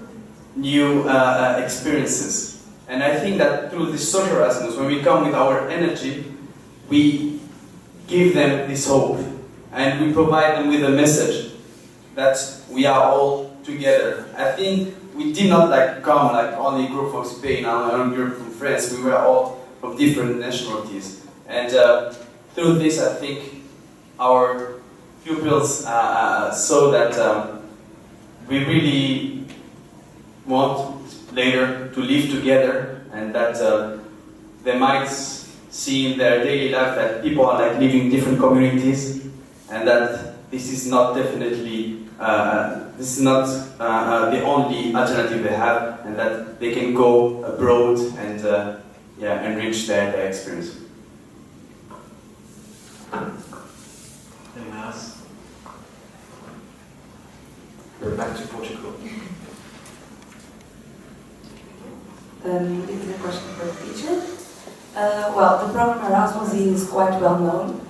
new experiences. And I think that through this SocialErasmus, when we come with our energy, we give them this hope, and we provide them with a message that we are all together. I think we did not come only a group from Spain or a group from France. We were all from different nationalities, and through this, I think our pupils saw that we really want later to live together, and that they might see in their daily life that people are living in different communities, and that this is not definitely this is not the only alternative they have, and that they can go abroad and enrich their experience. Anyone else? We're back to Portugal. This is a question for the teacher. Well, the program Erasmus is quite well known,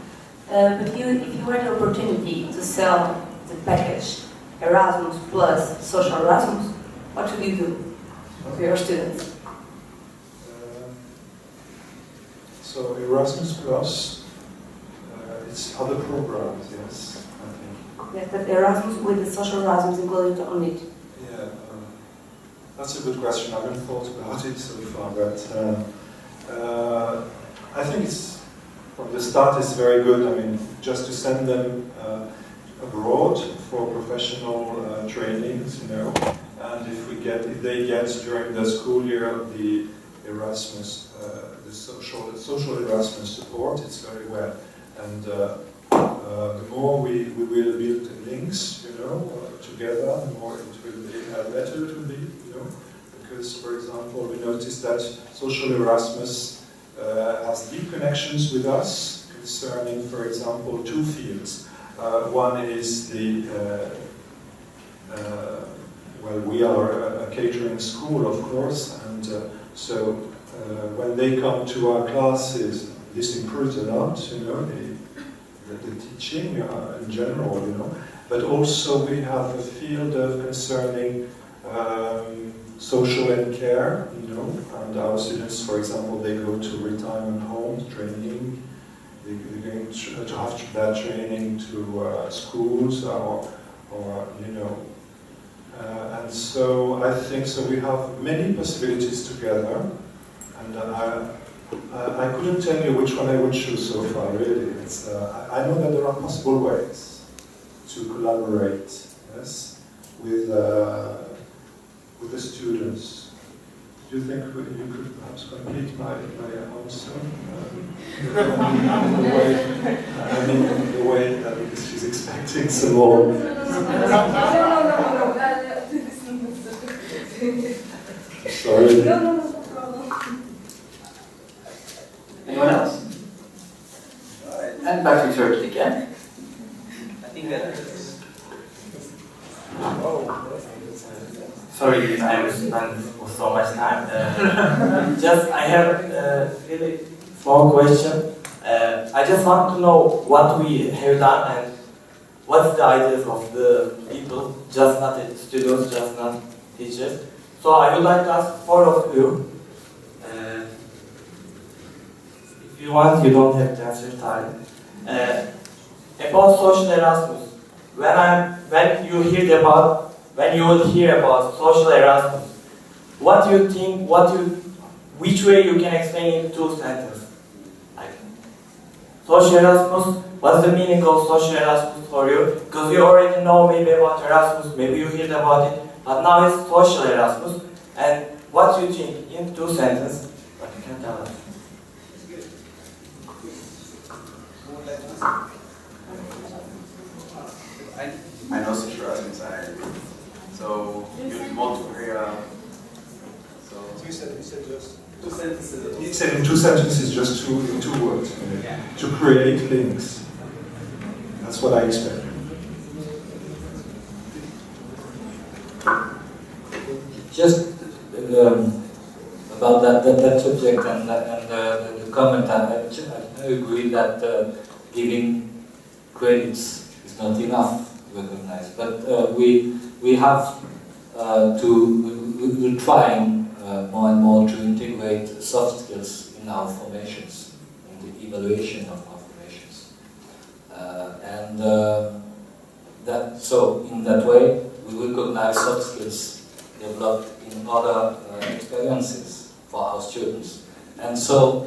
but if you had the opportunity to sell the package Erasmus plus SocialErasmus, what should you do for your students? So Erasmus plus, it's other programs, yes, I think. Yes, but Erasmus with the SocialErasmus included on it. Yeah, that's a good question. I haven't thought about it so far, but I think it's, from the start, it's very good. I mean, just to send them abroad for professional trainings, you know, and if they get during the school year the Erasmus, the social Erasmus support, it's very well. And the more we will build links, you know, together, the more it will be better to be, you know, because, for example, we noticed that Social Erasmus has deep connections with us concerning, for example, two fields. One is the, well, we are a catering school, of course, and so when they come to our classes, this improves a lot, you know, the teaching in general, you know, but also we have a field of concerning social and care, you know, and our students, for example, they go to retirement homes, training, they're going to have that training to schools or, you know, and so I think so we have many possibilities together, and I couldn't tell you which one I would choose so far, really. It's, I know that there are possible ways to collaborate, yes, with the students. Do you think you could perhaps complete my answer? The way that she's expecting some more. Sorry. No problem. Anyone else? And back to Turkey again. I think that is. Sorry, I was spent so much time. Just I have a really small question. I just want to know what we have done and what's the ideas of the people, just not the students, just not teachers. So I would like to ask four of you. If you want, you don't have to answer time. About social Erasmus. When you will hear about social Erasmus, what do you think? Which way you can explain in 2 sentences? Like, social Erasmus. What's the meaning of social Erasmus for you? Because you already know maybe about Erasmus, maybe you heard about it, but now it's social Erasmus. And what do you think in 2 sentences? What you can tell us? I know SocialErasmus. So you want to hear. So You said just 2 sentences. he said in 2 sentences, just in two words, to create links. That's what I expect. Just about that subject and the comment, I agree that giving credits is not enough to recognize, but we have we're trying more and more to integrate soft skills in our formations, in the evaluation of our formations, and that so in that way we recognize soft skills developed in other experiences for our students, and so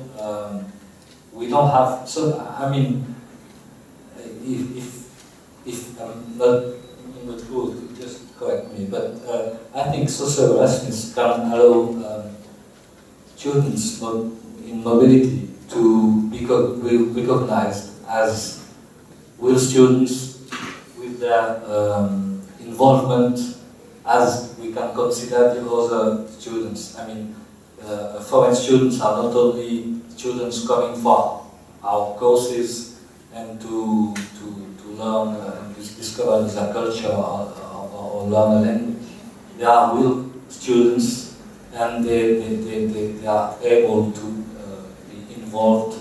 we don't have. So I mean, if I'm not in the truth, just correct me. But I think SocialErasmus can allow students in mobility to be recognized as real students with their involvement as we can consider the other students. I mean, foreign students are not only students coming for our courses and to learn and discover their culture or learn a language. They are real students, and they are able to be involved,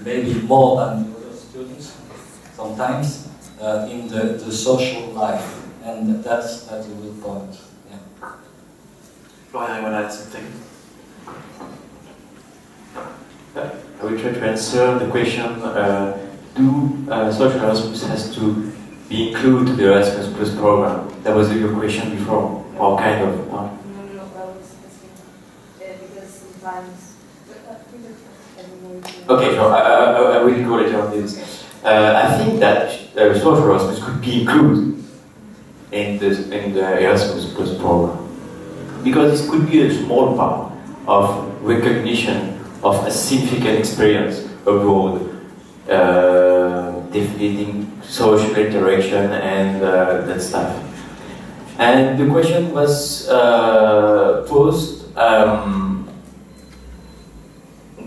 maybe more than the other students sometimes, in the social life, and that's the real point. Yeah. Florian, you want to add something? I will try to answer the question, do Social Erasmus has to be included to the Erasmus Plus program? That was your question before, or kind of. No, I was asking because sometimes Okay, so I will go later on this. I think that social Erasmus could be included in the Erasmus Plus program, because this could be a small part of recognition of a significant experience abroad, defeating social interaction and that stuff. And the question was posed.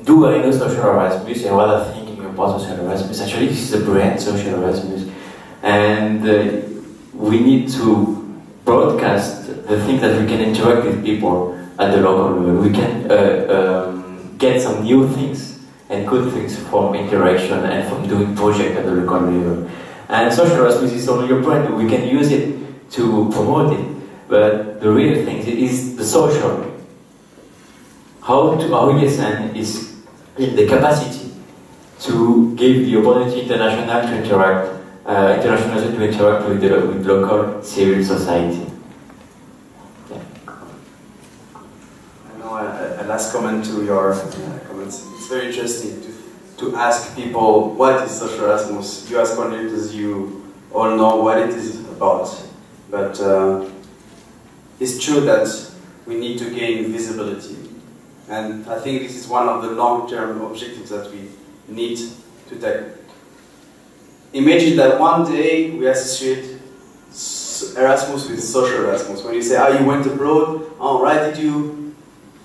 Do I know Social Erasmus and what I'm thinking about Social Erasmus? Actually, this is a brand, Social Erasmus, and we need to broadcast the thing that we can interact with people at the local level. We can get some new things and good things from interaction and from doing projects at the local level. And Social Erasmus is only a brand. We can use it to promote it, but the real thing is the social. How ESN is in the capacity to give the opportunity international to interact, with local civil society. Yeah. I know a last comment to your comments. It's very interesting to ask people what is Social Erasmus. You as Cordinators, you all know what it is about, but it's true that we need to gain visibility. And I think this is one of the long-term objectives that we need to take. Imagine that one day we associate Erasmus with Social Erasmus. When you say, you went abroad, why did you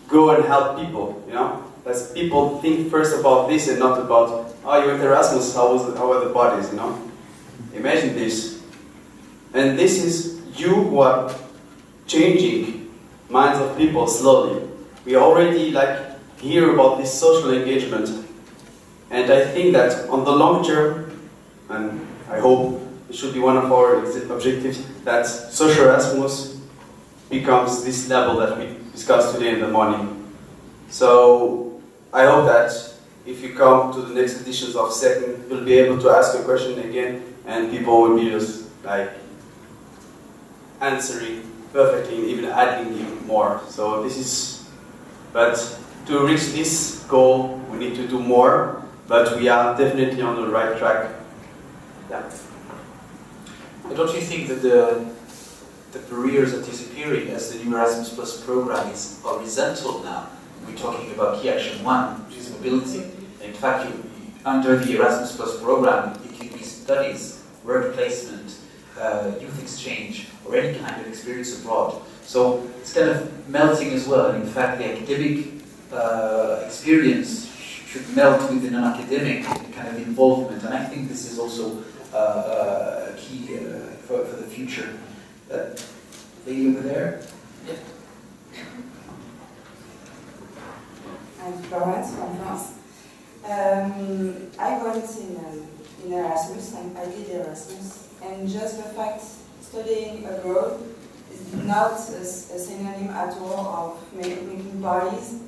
go and help people? You know, as people think first about this and not about, you went to Erasmus, how are the bodies? You know, imagine this, and this is you who are changing minds of people slowly. We already hear about this social engagement, and I think that on the long term, and I hope it should be one of our objectives, that Social Erasmus becomes this level that we discussed today in the morning. So I hope that if you come to the next editions of SECN, you'll be able to ask a question again, and people will be just answering perfectly, and even adding even more. So this is. But to reach this goal, we need to do more, but we are definitely on the right track. Yeah. But don't you think that the barriers are disappearing as the new Erasmus Plus program is horizontal now? We're talking about key action 1, which is mobility. In fact, under the Erasmus Plus program, it could be studies, work placement, youth exchange, or any kind of experience abroad. So it's kind of melting as well. And in fact, the academic experience should melt with the non-academic kind of involvement. And I think this is also key for the future. Lady over there? Yeah. I'm Florence from France. I went in Erasmus, and I did Erasmus. And just the fact studying abroad is not a synonym at all of making parties.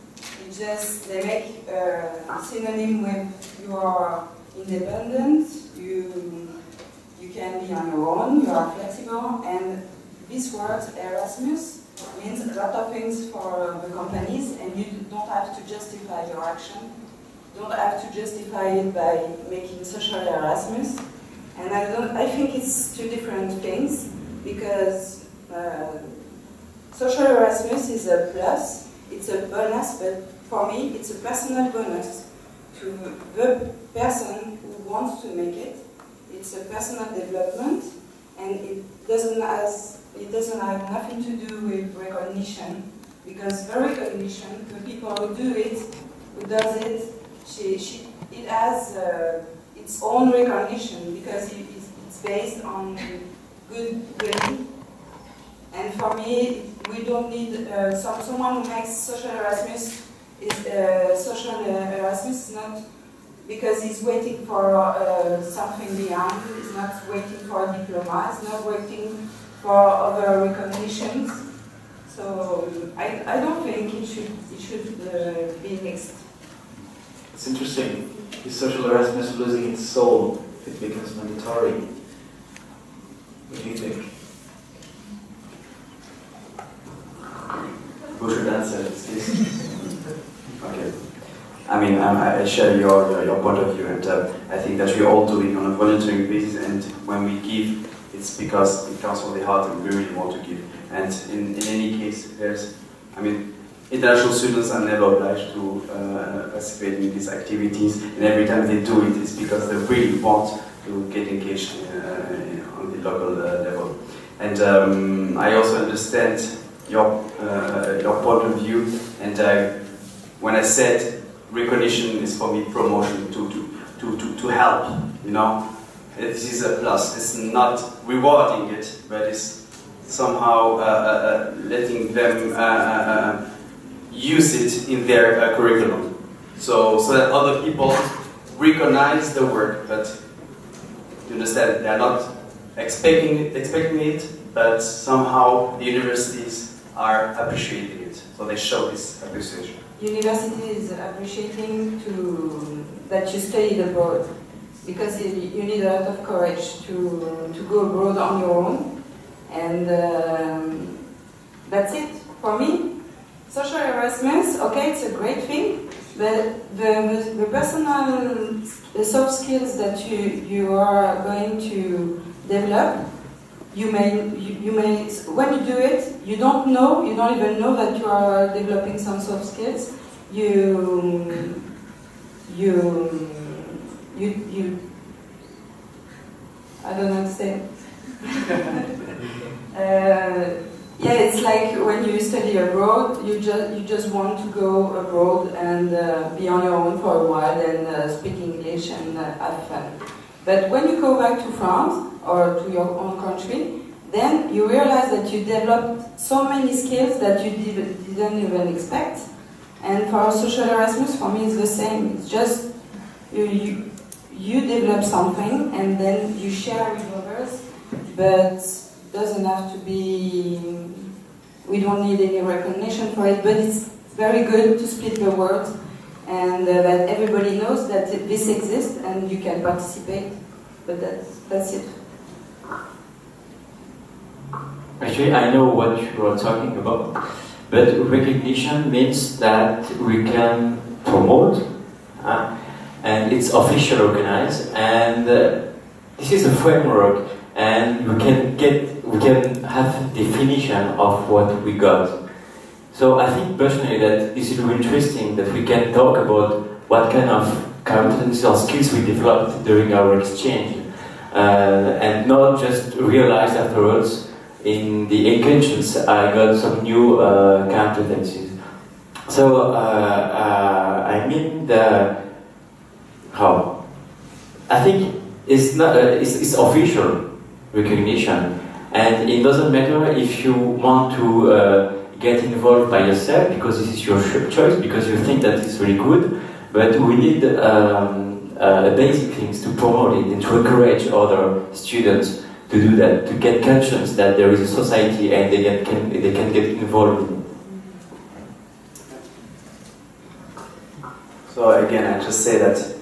It just, they make a synonym with you are independent, you can be on your own, you are flexible, and this word Erasmus means a lot of things for the companies, and you don't have to justify your action. You don't have to justify it by making social Erasmus. And I think it's two different things, because social Erasmus is a plus, it's a bonus, but for me it's a personal bonus to the person who wants to make it. It's a personal development, and it doesn't have nothing to do with recognition, because the recognition, the people who do it, who does it, it has its own recognition, because it's based on good will. And for me, we don't need someone who makes social Erasmus. Social Erasmus is not because he's waiting for something beyond. He's not waiting for a diploma. He's not waiting for other recognitions. So I don't think it should be mixed. It's interesting. Is social Erasmus losing its soul if it becomes mandatory? What do you think? Who should answer this? Okay. I mean, I share your point of view, and I think that we are all doing on a volunteering basis, and when we give, it's because it comes from the heart and we really want to give. And in any case, international students are never obliged to participate in these activities, and every time they do it, it's because they really want to get engaged on the local level. And I also understand your point of view, and when I said recognition is for me promotion to help, you know, this is a plus. It's not rewarding it, but it's somehow letting them use it in their curriculum, so that other people recognize the work, but you understand, they are not expecting it, but somehow the universities are appreciating it, so they show this appreciation. University is appreciating that you studied abroad, because you need a lot of courage to go abroad on your own, and that's it for me. Social Erasmus, okay, it's a great thing, but the personal, the soft skills that you are going to develop, you may when you do it, you don't even know that you are developing some soft skills. You I don't know how to say it. Yeah, it's like when you study abroad, you just want to go abroad and be on your own for a while and speak English and have fun. But when you go back to France or to your own country, then you realize that you developed so many skills that you didn't even expect. And for Social Erasmus, for me, it's the same. It's just you develop something and then you share with others, but doesn't have to be, we don't need any recognition for it, but it's very good to split the word and that everybody knows that this exists and you can participate, but that's it. Actually, I know what you are talking about, but recognition means that we can promote, and it's officially organized, and this is a framework, and we can have definition of what we got. So I think personally that this is really interesting that we can talk about what kind of competencies or skills we developed during our exchange, and not just realize afterwards in the engagements I got some new competencies. So I mean I think it's not it's official recognition, and it doesn't matter if you want to get involved by yourself because this is your choice, because you think that it's really good, but we need basic things to promote it and to encourage other students to do that, to get conscious that there is a society and they can get involved in it. So again, I just say that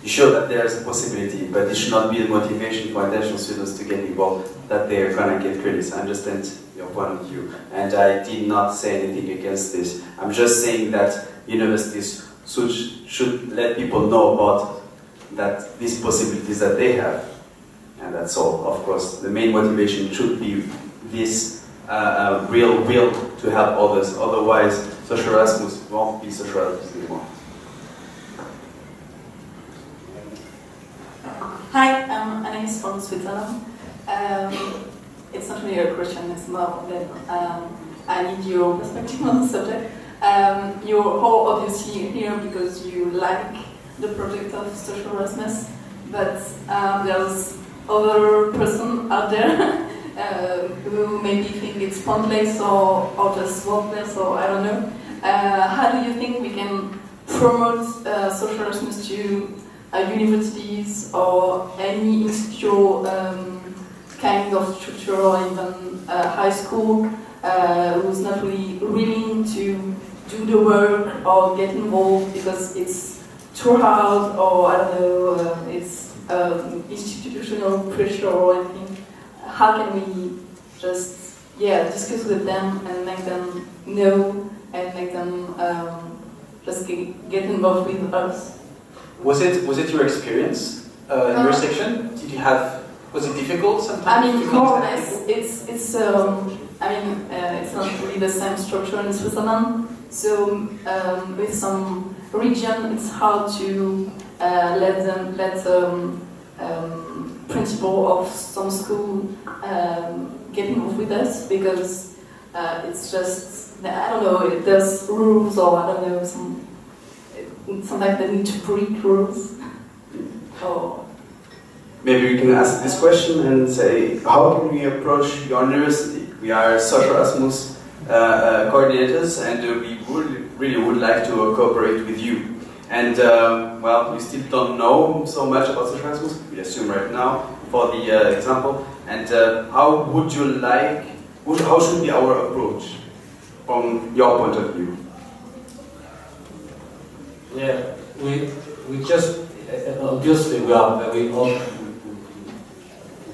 you show that there is a possibility, but it should not be a motivation for international students to get involved, that they are going to get credits. I understand your point of view, and I did not say anything against this. I'm just saying that universities should let people know about that these possibilities that they have, and that's all. Of course, the main motivation should be this real will to help others. Otherwise, Social Erasmus won't be Social Erasmus anymore. Hi, my name is from Switzerland. It's not really a question, it's more that I need your perspective on the subject. You're all obviously here because you like the project of Social Erasmus, but there's other person out there who maybe think it's pointless or just worthless, or I don't know. How do you think we can promote Social Erasmus to universities or any institutional kind of structure, or even high school who's not really willing to do the work or get involved because it's too hard, or I don't know, it's institutional pressure or anything? How can we just discuss with them and make them know and make them just get involved with us. Was it your experience in your section? Did you have? Was it difficult sometimes? I mean, to more or contact less. people? It's not really the same structure in Switzerland. So with some region, it's hard to let principal of some school get involved with us, because it's just, I don't know, there's rules, or I don't know, sometimes they need to break rules. Or Maybe we can ask this question and say, how can we approach your university? We are SocialErasmus coordinators, and we really would like to cooperate with you. And well, we still don't know so much about SocialErasmus, we assume right now, for the example. And how would you like, how should be our approach from your point of view? Yeah, we just, obviously we are very open.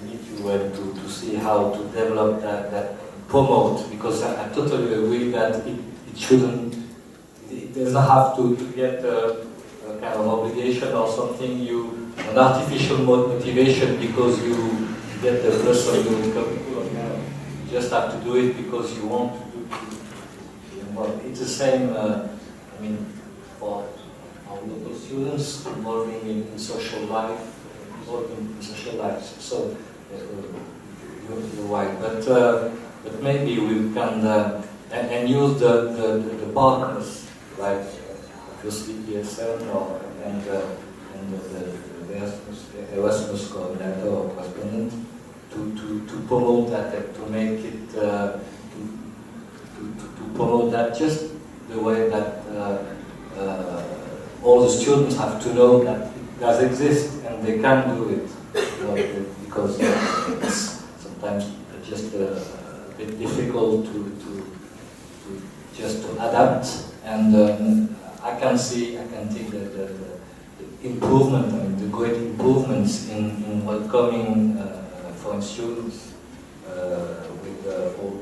We need to see how to develop that promote, because I totally agree that it shouldn't, it doesn't have to get a kind of obligation or something, an artificial motivation because you get the person you curriculum. You just have to do it because you want to do it. Well, it's the same, I mean, for our local students involving in social life, So you're right, but maybe we can and use the partners like obviously ESN and the Erasmus coordinator or correspondent to promote that, to make it to promote that just the way that all the students have to know that it does exist and they can do it, because it's sometimes just a bit difficult to just to adapt, and I can see the improvement, I mean, the great improvements in welcoming foreign students with all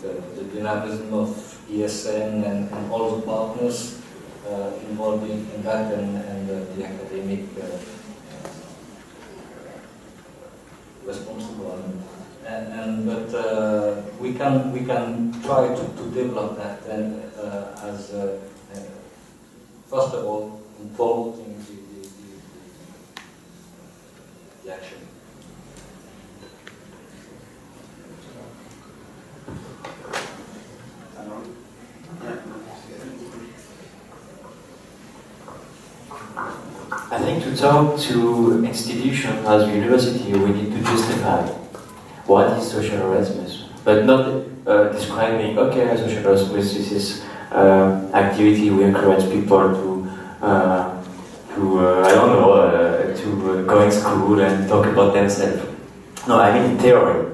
the dynamism of ESN and all the partners involved in that, and the academic responsible. But we can try to develop that, and as first of all in promoting the action. I think to talk to institutions as university, we need to justify what is SocialErasmus, but not describing, okay, SocialErasmus, this is activity we encourage people to I don't know, to go in school and talk about themselves. No, I mean in theory.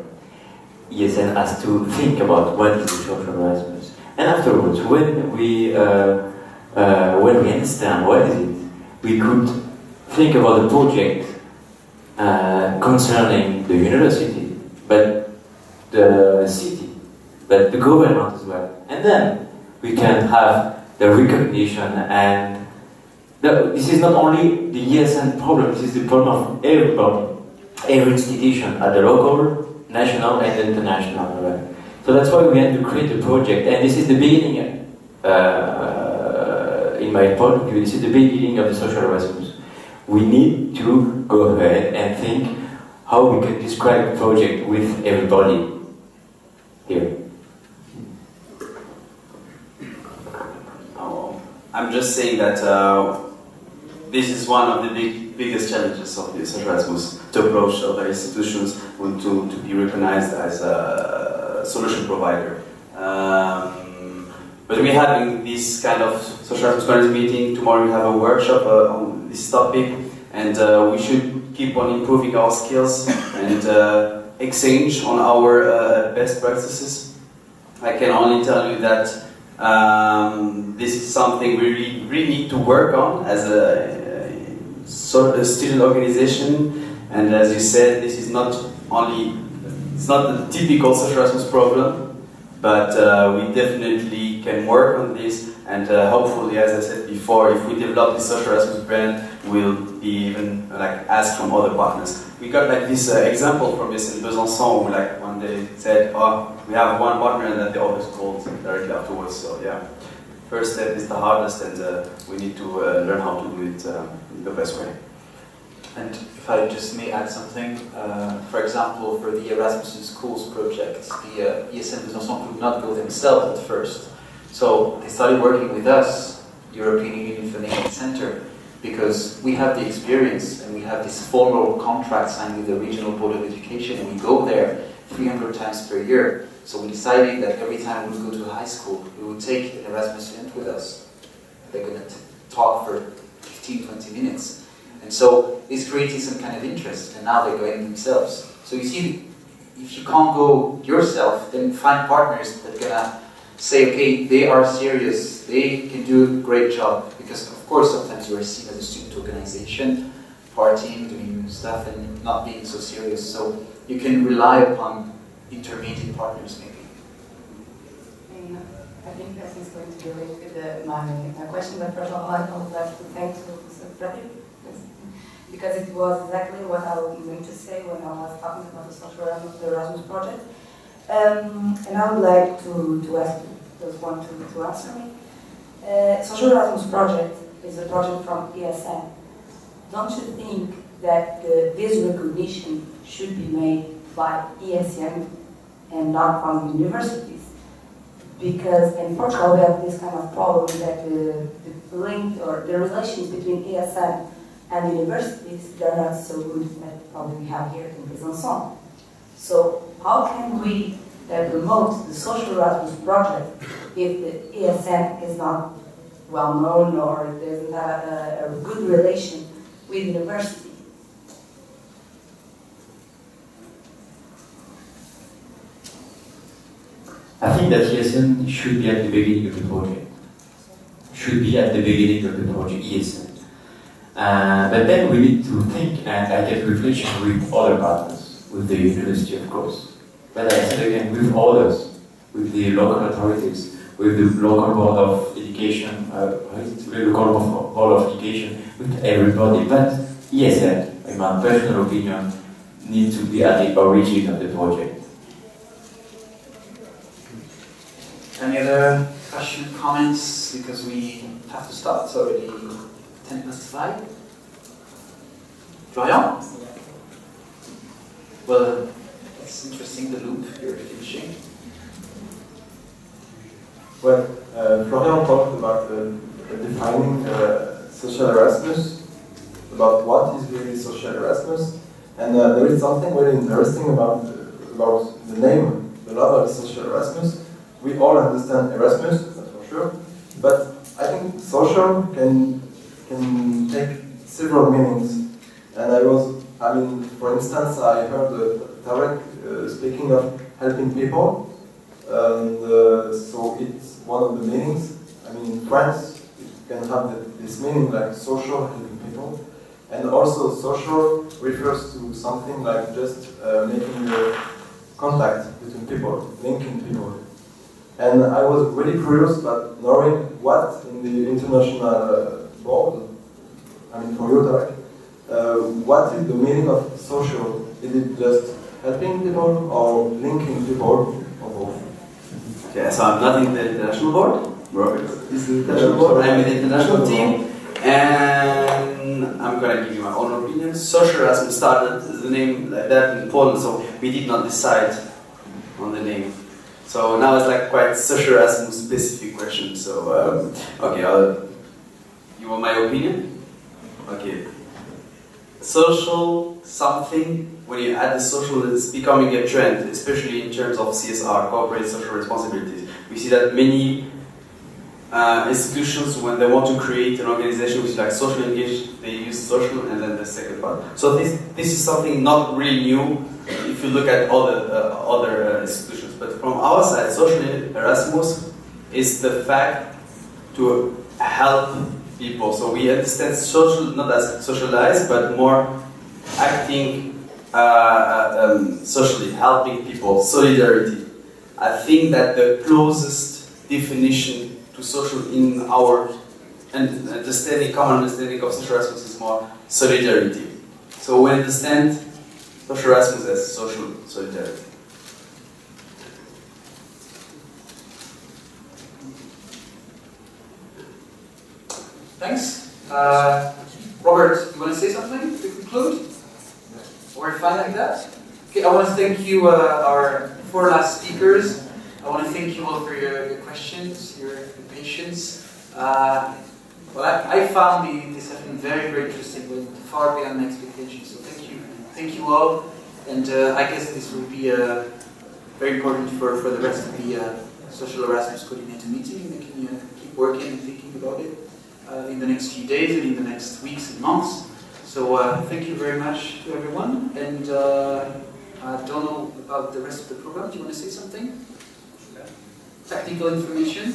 ESN has to think about what is the SocialErasmus, and afterwards, when we understand what is it, we could think about a project concerning the university, but the city, but the government as well. And then we can have the recognition, and this is not only the ESN problem, this is the problem of every institution at the local, national and international level. So that's why we had to create a project, and this is the beginning, in my point of view, this is the beginning of the SocialErasmus. We need to go ahead and think how we can describe the project with everybody here. I'm just saying that this is one of the biggest challenges of the SocialErasmus, to approach other institutions and to be recognized as a solution provider. But we're having this kind of SocialErasmus parents meeting. Tomorrow we have a workshop on this topic, and we should keep on improving our skills and exchange on our best practices. I can only tell you that this is something we really need to work on as a student organization, and as you said, this is not only, it's not the typical SocialErasmus problem. but we definitely can work on this, and hopefully, as I said before, if we develop this Social Erasmus brand, we'll be even like asked from other partners. We got like this example from this in Besançon, who like one day said, "Oh, we have one partner," and then the others called directly afterwards. So yeah, first step is the hardest, and we need to learn how to do it the best way. And if I just may add something, for example, for the Erasmus in Schools project, the ESN Besançon could not go themselves at first. So they started working with us, European Union Information Center, because we have the experience and we have this formal contract signed with the Regional Board of Education, and we go there 300 times per year. So we decided that every time we would go to a high school, we would take an Erasmus student with us. They're going to talk for 15-20 minutes. And so this created some kind of interest, and now they're going themselves. So you see, if you can't go yourself, then find partners that are gonna say, okay, they are serious, they can do a great job. Because of course, sometimes you are seen as a student organization, partying, doing stuff, and not being so serious. So you can rely upon intermediate partners, maybe. And I think that is going to be linked with my question, but first of all, I would like to thank Mr. Pratik, because it was exactly what I was going to say when I was talking about the Social Erasmus project. And I would like to ask those one to answer me. Social Erasmus project is a project from ESN. Don't you think that this recognition should be made by ESN and not from the universities? Because in Portugal we have this kind of problem that the link or the relations between ESN and the universities, they're not so good that probably we have here in Besançon. So how can we promote the Social Erasmus project if the ESN is not well known or doesn't have a good relation with the university? I think that ESN should be at the beginning of the project. Should be at the beginning of the project, ESN. But then we need to think and get reflection with other partners, with the university of course. But I said again, with others, with the local authorities, with the local board of education, the local board of education, with everybody. But ESN, in my personal opinion, needs to be at the origin of the project. Any other question, comments? Because we have to start. It's already 5:10. Florian? Well, it's interesting, the loop you're finishing. Well, Florian talked about defining social Erasmus, about what is really social Erasmus, and there is something very interesting about the name, the label social Erasmus. We all understand Erasmus, that's for sure, but I think social can take several meanings. And for instance, I heard Tarek speaking of helping people, and so it's one of the meanings. In France, it can have this meaning like social, helping people, and also social refers to something like just making contact between people, linking people. And I was really curious about knowing what in the international board, for you, Tarek, what is the meaning of social? Is it just helping people or linking people or both? Okay, so I'm not in the international board. Robert is the international board. I'm in the international team, and I'm gonna give you my own opinion. Social Erasmus started the name like that in Poland, so we did not decide on the name. So now it's like quite Social Erasmus specific question. So okay, you want my opinion? Okay. Social something, when you add the social, it's becoming a trend, especially in terms of CSR, corporate social responsibilities. We see that many institutions, when they want to create an organization which is like social engaged, they use social and then the second part. So this is something not really new if you look at other institutions. But from our side, Social Erasmus is the fact to help people. So we understand social not as socialized, but more acting socially, helping people, solidarity. I think that the closest definition to social in our common understanding of social Erasmus is more solidarity. So we understand social Erasmus as social solidarity. Thanks. Robert, you want to say something to conclude? Or fine like that? Okay, I want to thank you, our 4 last speakers. I want to thank you all for your questions, your patience. Well, I found the session very, very interesting, but far beyond my expectations. So thank you all. And I guess this will be very important for the rest of the Social Erasmus Coordinator meeting. We can keep working and thinking about it in the next few days and in the next weeks and months. So thank you very much to everyone. And I don't know about the rest of the program. Do you want to say something? Technical information?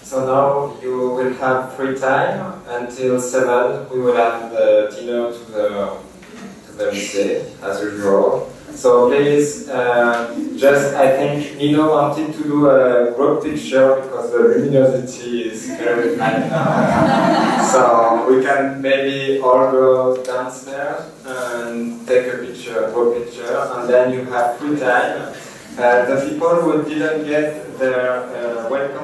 So now you will have free time until 7. We will have the dinner to the lycée as usual. So please, I think Nino wanted to do a group picture because the luminosity is very high. So we can maybe all go downstairs and take a picture, group picture, and then you have free time. The people who didn't get their welcome